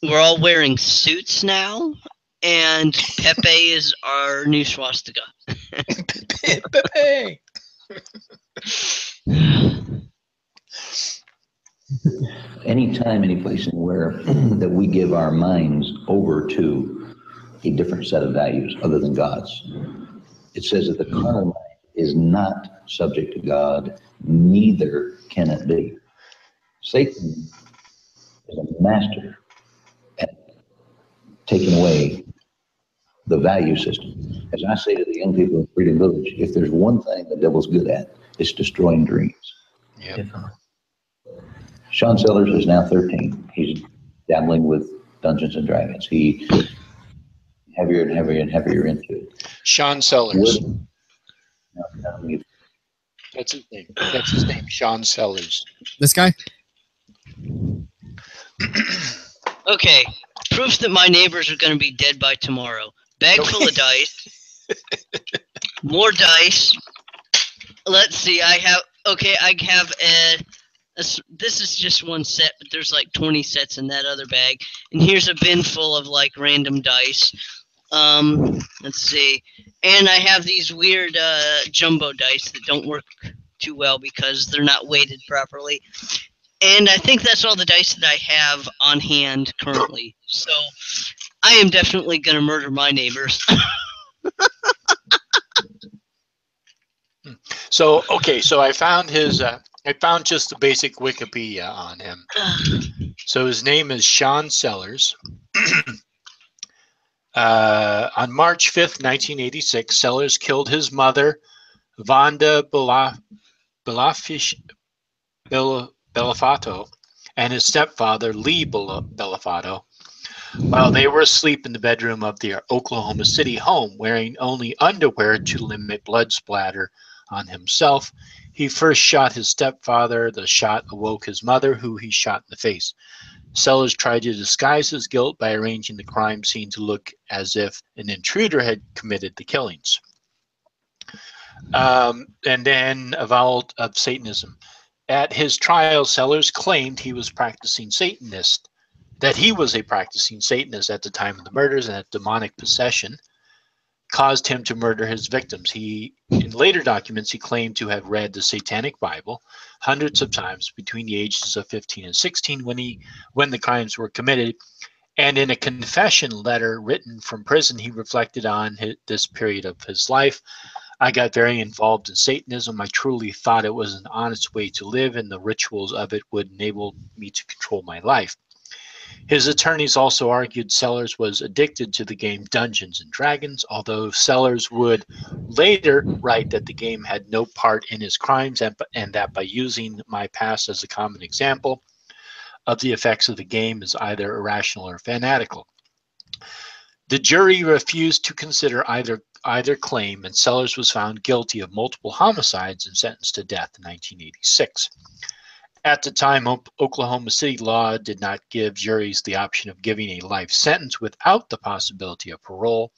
We're all wearing suits now, and Pepe is our new swastika. Pepe. Anytime, any place, anywhere that we give our minds over to a different set of values other than God's, it says that the carnal mind is not subject to God, neither can it be. Satan is a master at taking away the value system. As I say to the young people in Freedom Village, if there's one thing the devil's good at, it's destroying dreams. Yep. Sean Sellers is now 13. He's dabbling with Dungeons and Dragons. He heavier and heavier and heavier into it. Sean Sellers. What? That's his name. That's his name, Sean Sellers. This guy? Okay, proof that my neighbors are going to be dead by tomorrow. Bag full of dice. More dice. Let's see, I have this is just one set, but there's like 20 sets in that other bag. And here's a bin full of like random dice. Let's see. And I have these weird jumbo dice that don't work too well because they're not weighted properly. And I think that's all the dice that I have on hand currently. So I am definitely going to murder my neighbors. So, okay, so I found his, I found just the basic Wikipedia on him. So his name is Sean Sellers. On March 5th, 1986, Sellers killed his mother, Vanda Belafato, and his stepfather, Lee Belafato, while they were asleep in the bedroom of their Oklahoma City home, wearing only underwear to limit blood splatter on himself. He first shot his stepfather. The shot awoke his mother, who he shot in the face. Sellers tried to disguise his guilt by arranging the crime scene to look as if an intruder had committed the killings. And then avowal of Satanism. At his trial, Sellers claimed he was practicing Satanist, that he was a practicing Satanist at the time of the murders, and that demonic possession caused him to murder his victims. In later documents, he claimed to have read the Satanic Bible hundreds of times between the ages of 15 and 16 when the crimes were committed. And in a confession letter written from prison, he reflected on this period of his life. I got very involved in Satanism. I truly thought it was an honest way to live, and the rituals of it would enable me to control my life. His attorneys also argued Sellers was addicted to the game Dungeons and Dragons, although Sellers would later write that the game had no part in his crimes, and that by using my past as a common example of the effects of the game is either irrational or fanatical. The jury refused to consider either claim, and Sellers was found guilty of multiple homicides and sentenced to death in 1986. At the time, Oklahoma City law did not give juries the option of giving a life sentence without the possibility of parole.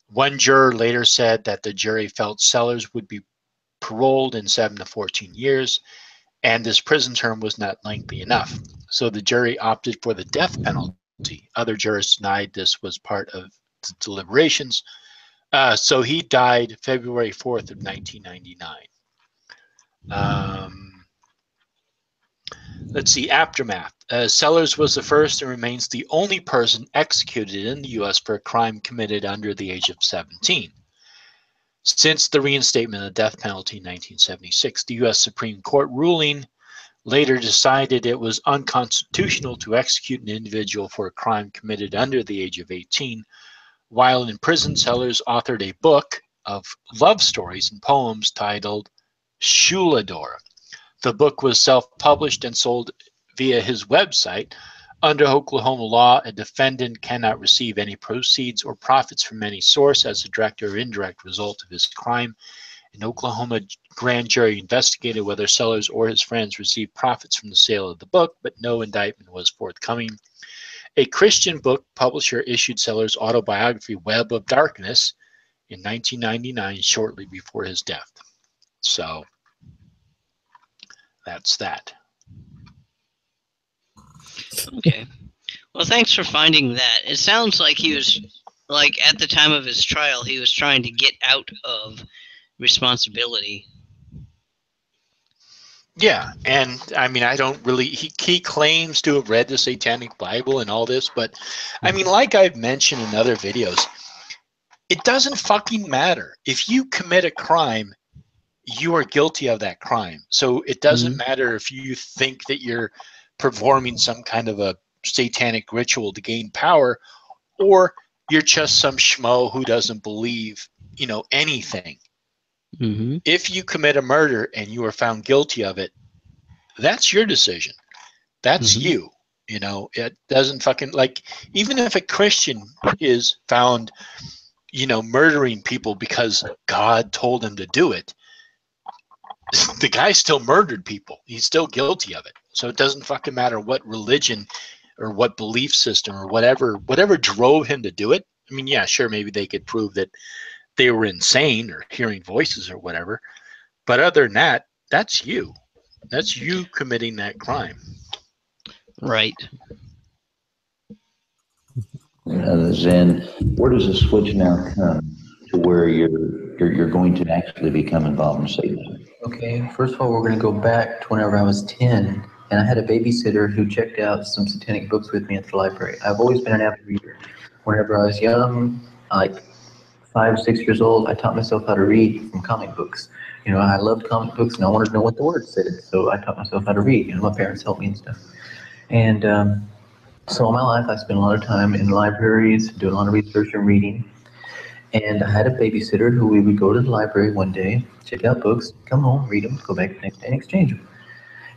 One juror later said that the jury felt Sellers would be paroled in 7 to 14 years, and this prison term was not lengthy enough. So the jury opted for the death penalty. Other jurors denied this was part of the deliberations. So he died February 4th of 1999. Let's see, aftermath. Sellers was the first and remains the only person executed in the U.S. for a crime committed under the age of 17. Since the reinstatement of the death penalty in 1976, the U.S. Supreme Court ruling later decided it was unconstitutional to execute an individual for a crime committed under the age of 18. While in prison, Sellers authored a book of love stories and poems titled Shulador. The book was self-published and sold via his website. Under Oklahoma law, a defendant cannot receive any proceeds or profits from any source as a direct or indirect result of his crime. An Oklahoma grand jury investigated whether Sellers or his friends received profits from the sale of the book, but no indictment was forthcoming. A Christian book publisher issued Sellers' autobiography, Web of Darkness, in 1999, shortly before his death. So that's that. Okay. Well, thanks for finding that. It sounds like he was, like, at the time of his trial, he was trying to get out of responsibility. Yeah, and I mean, I don't really, he claims to have read the Satanic Bible and all this, but I mean, like I've mentioned in other videos, it doesn't fucking matter. If you commit a crime, you are guilty of that crime. So it doesn't matter if you think that you're performing some kind of a satanic ritual to gain power, or you're just some schmo who doesn't believe, anything. Mm-hmm. If you commit a murder and you are found guilty of it, that's your decision. That's Mm-hmm. you. It doesn't fucking, like, even if a Christian is found, murdering people because God told him to do it, the guy still murdered people. He's still guilty of it. So it doesn't fucking matter what religion or what belief system or whatever drove him to do it. I mean, yeah, sure, maybe they could prove that they were insane or hearing voices or whatever. But other than that, that's you. That's you committing that crime. Right. Zen, where does the switch now come to where you're going to actually become involved in Satanism? Okay, first of all, we're going to go back to whenever I was 10, and I had a babysitter who checked out some satanic books with me at the library. I've always been an avid reader. Whenever I was young, like 5, 6 years old, I taught myself how to read from comic books. I loved comic books, and I wanted to know what the words said, so I taught myself how to read. My parents helped me and stuff. And so all my life, I spent a lot of time in libraries, doing a lot of research and reading. And I had a babysitter who we would go to the library one day, check out books, come home, read them, go back the next day and exchange them.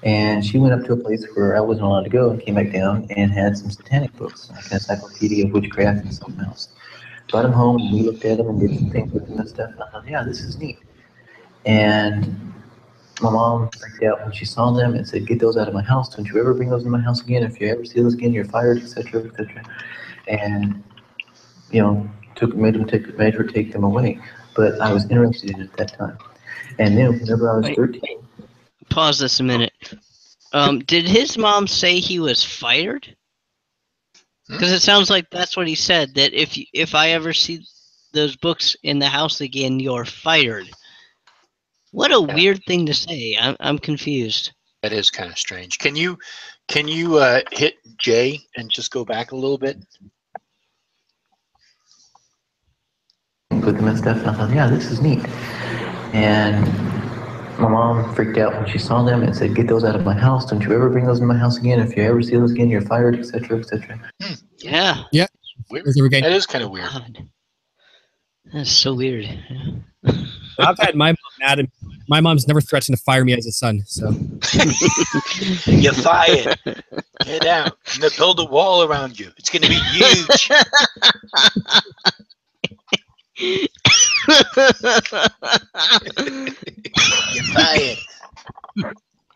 And she went up to a place where I wasn't allowed to go and came back down and had some satanic books, like an encyclopedia of witchcraft and something else. Brought them home, and we looked at them and did some things with them and stuff. And I thought, yeah, this is neat. And my mom freaked out when she saw them and said, get those out of my house. Don't you ever bring those in my house again. If you ever see those again, you're fired, etc., etc. And, made her take them away. But I was interested in it at that time. And then whenever I was 13. Pause this a minute. Did his mom say he was fired? Because it sounds like that's what he said, that if I ever see those books in the house again, you're fired. What a weird thing to say. I'm confused. That is kind of strange. Can you hit J and just go back a little bit? Put them in stuff, and I thought, yeah, this is neat. And my mom freaked out when she saw them and said, get those out of my house. Don't you ever bring those in my house again. If you ever see those again, you're fired, etc., etc. Yeah. Yeah. Weird. That is kind of weird. God. That's so weird. I've had my mom mad, and my mom's never threatened to fire me as a son. So You're fired. Get out. I'm gonna build a wall around you. It's gonna be huge. You're fired.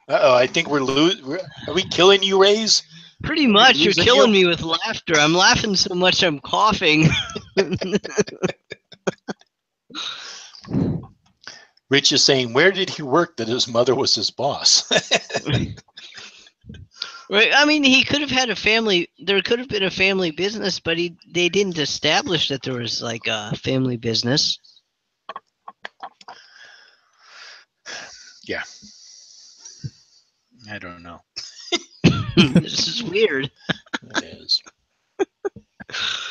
Uh-oh, I think we're losing. Are we killing you, Rays? Pretty much. You're killing me with laughter. I'm laughing so much I'm coughing. Rich is saying, where did he work that his mother was his boss? Right. I mean, he could have had a family. There could have been a family business, but they didn't establish that there was like a family business. Yeah. I don't know. This is weird. It is.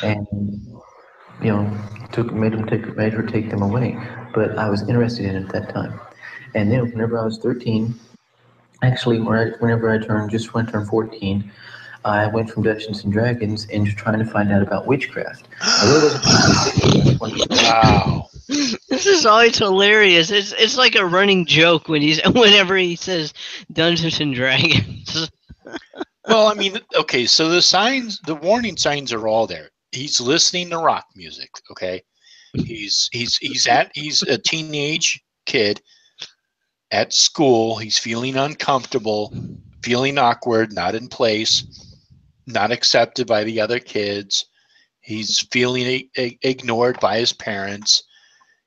And made her take them away. But I was interested in it at that time. And then whenever I was 13, actually whenever I turned 14, I went from Dungeons and Dragons into trying to find out about witchcraft. I really wasn't. Wow. This is always hilarious. It's like a running joke whenever he says Dungeons and Dragons. Well, I mean, okay, so the warning signs are all there. He's listening to rock music, okay? He's a teenage kid at school. He's feeling uncomfortable, feeling awkward, not in place, not accepted by the other kids. He's feeling ignored by his parents.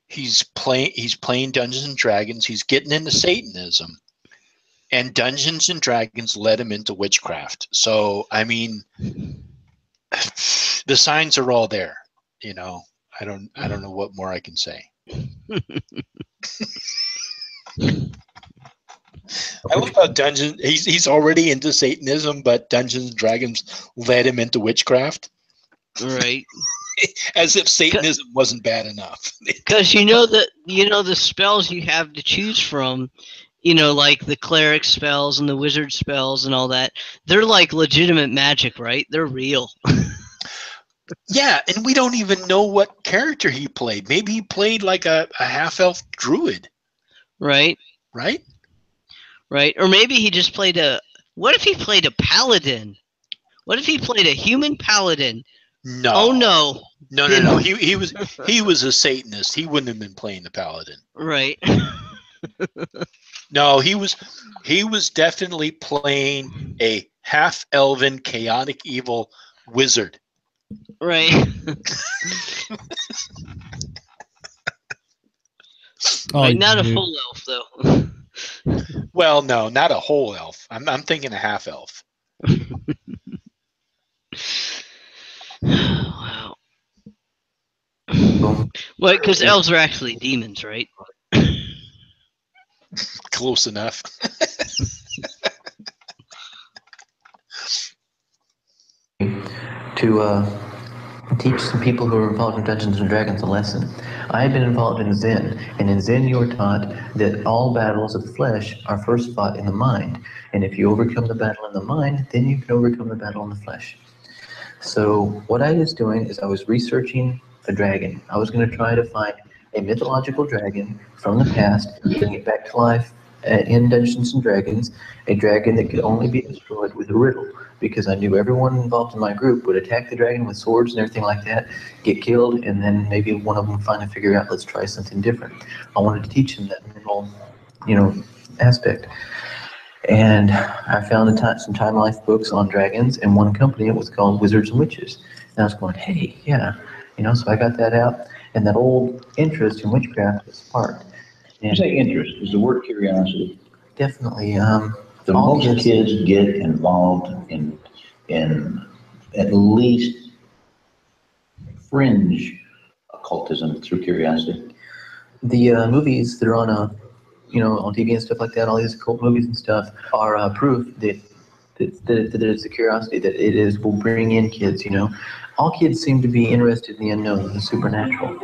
He's playing Dungeons and Dragons. He's getting into Satanism. And Dungeons and Dragons led him into witchcraft. So, I mean, the signs are all there, I don't know what more I can say. I love how he's already into Satanism, but Dungeons and Dragons led him into witchcraft. Right. As if Satanism wasn't bad enough. Because the spells you have to choose from you know, like the cleric spells and the wizard spells and all that, they're like legitimate magic, right? They're real. Yeah, and we don't even know what character he played. Maybe he played like a half-elf druid. Right? Right? Right? Or maybe he just played a... What if he played a paladin? What if he played a human paladin? No. Oh, no. No. He was a Satanist. He wouldn't have been playing the paladin. Right. No, he was definitely playing a half-elven, chaotic, evil wizard. Right. Right, not a full elf, though. Well, no, not a whole elf. I'm thinking a half elf. Wow. Well, because elves are actually demons, right? Close enough. To teach some people who are involved in Dungeons and Dragons a lesson. I have been involved in Zen, and in Zen you are taught that all battles of the flesh are first fought in the mind, and if you overcome the battle in the mind, then you can overcome the battle in the flesh. So what I was doing is I was researching a dragon. I was going to try to find a mythological dragon from the past, bring it back to life in Dungeons and Dragons, a dragon that could only be destroyed with a riddle, because I knew everyone involved in my group would attack the dragon with swords and everything like that, get killed, and then maybe one of them finally figure out, let's try something different. I wanted to teach them that mental, aspect. And I found some Time Life books on dragons, and one company, it was called Wizards and Witches. And I was going, hey, yeah, so I got that out, and that old interest in witchcraft was sparked. You say interest, is the word curiosity? Definitely. The most kids get involved in at least fringe occultism through curiosity. The movies that are on on TV and stuff like that, all these occult movies and stuff, are proof that it's a curiosity, that will bring in kids. All kids seem to be interested in the unknown, the supernatural.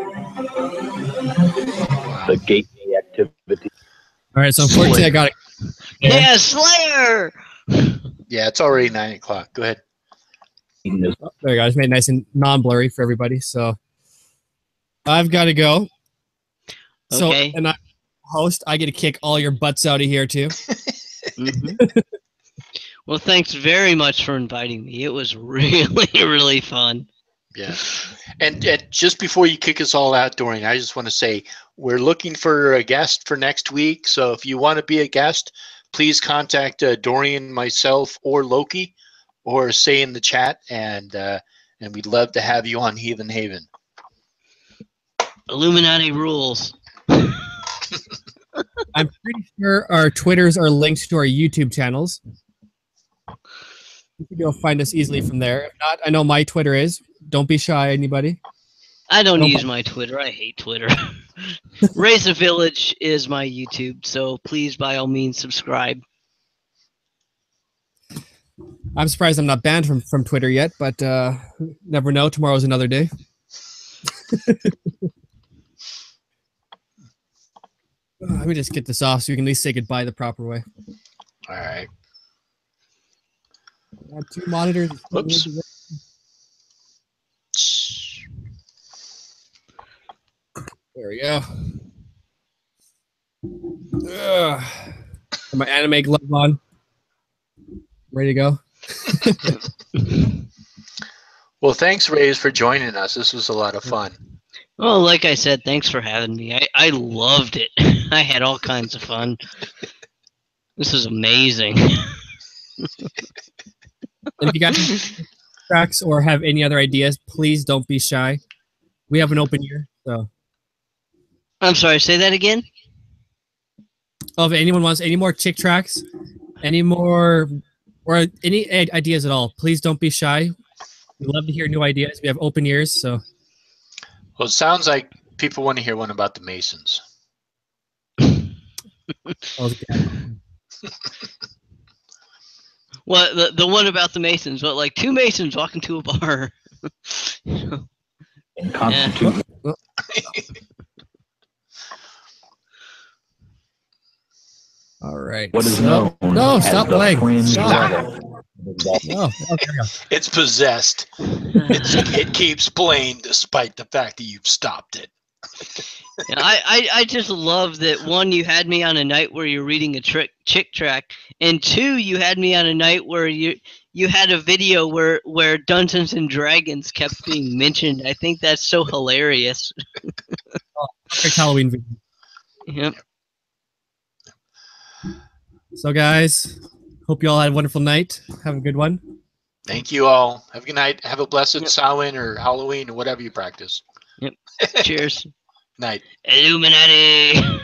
The gateway activity. All right, so unfortunately, I got it. Yeah, Slayer! Yeah, it's already 9 o'clock. Go ahead. Oh, there we go. I just made it nice and non-blurry for everybody. So I've got to go. So, Okay. and I host, I get to kick all your butts out of here too. Mm-hmm. Well, thanks very much for inviting me. It was really, really fun. Yeah. And just before you kick us all out, Dorian, I just want to say we're looking for a guest for next week. So if you want to be a guest, please contact Dorian, myself, or Loki, or say in the chat, and we'd love to have you on Heathen Haven. Illuminati rules. I'm pretty sure our Twitters are linked to our YouTube channels. You can go find us easily from there. If not, I know my Twitter is. Don't be shy, anybody. I don't use my Twitter. I hate Twitter. Raise a Village is my YouTube, so please, by all means, subscribe. I'm surprised I'm not banned from Twitter yet, but never know. Tomorrow's another day. Let me just get this off so we can at least say goodbye the proper way. All right. I have 2 monitors. Oops. There we go. Ugh. Got my anime glove on. Ready to go. Well, thanks, Rays, for joining us. This was a lot of fun. Well, like I said, thanks for having me. I loved it. I had all kinds of fun. This is amazing. And if you guys tracks or have any other ideas, please don't be shy. We have an open ear, so. I'm sorry, say that again? Oh, if anyone wants any more chick tracks, any more, or any ideas at all, please don't be shy. We love to hear new ideas. We have open ears, so. Well, it sounds like people want to hear one about the Masons. Well, the one about the Masons, but like 2 Masons walk into a bar. And constitute. All right. What is known No, as stop the playing. fringe Stop. level. No. Okay. It's possessed. It keeps playing despite the fact that you've stopped it. Yeah, I just love that, one, you had me on a night where you're reading a chick track, and two, you had me on a night where you had a video where Dungeons and Dragons kept being mentioned. I think that's so hilarious. Perfect Halloween video. Yep. So, guys, hope you all had a wonderful night. Have a good one. Thank you all. Have a good night. Have a blessed Yep. Samhain or Halloween or whatever you practice. Yep. Cheers. Night. Illuminati.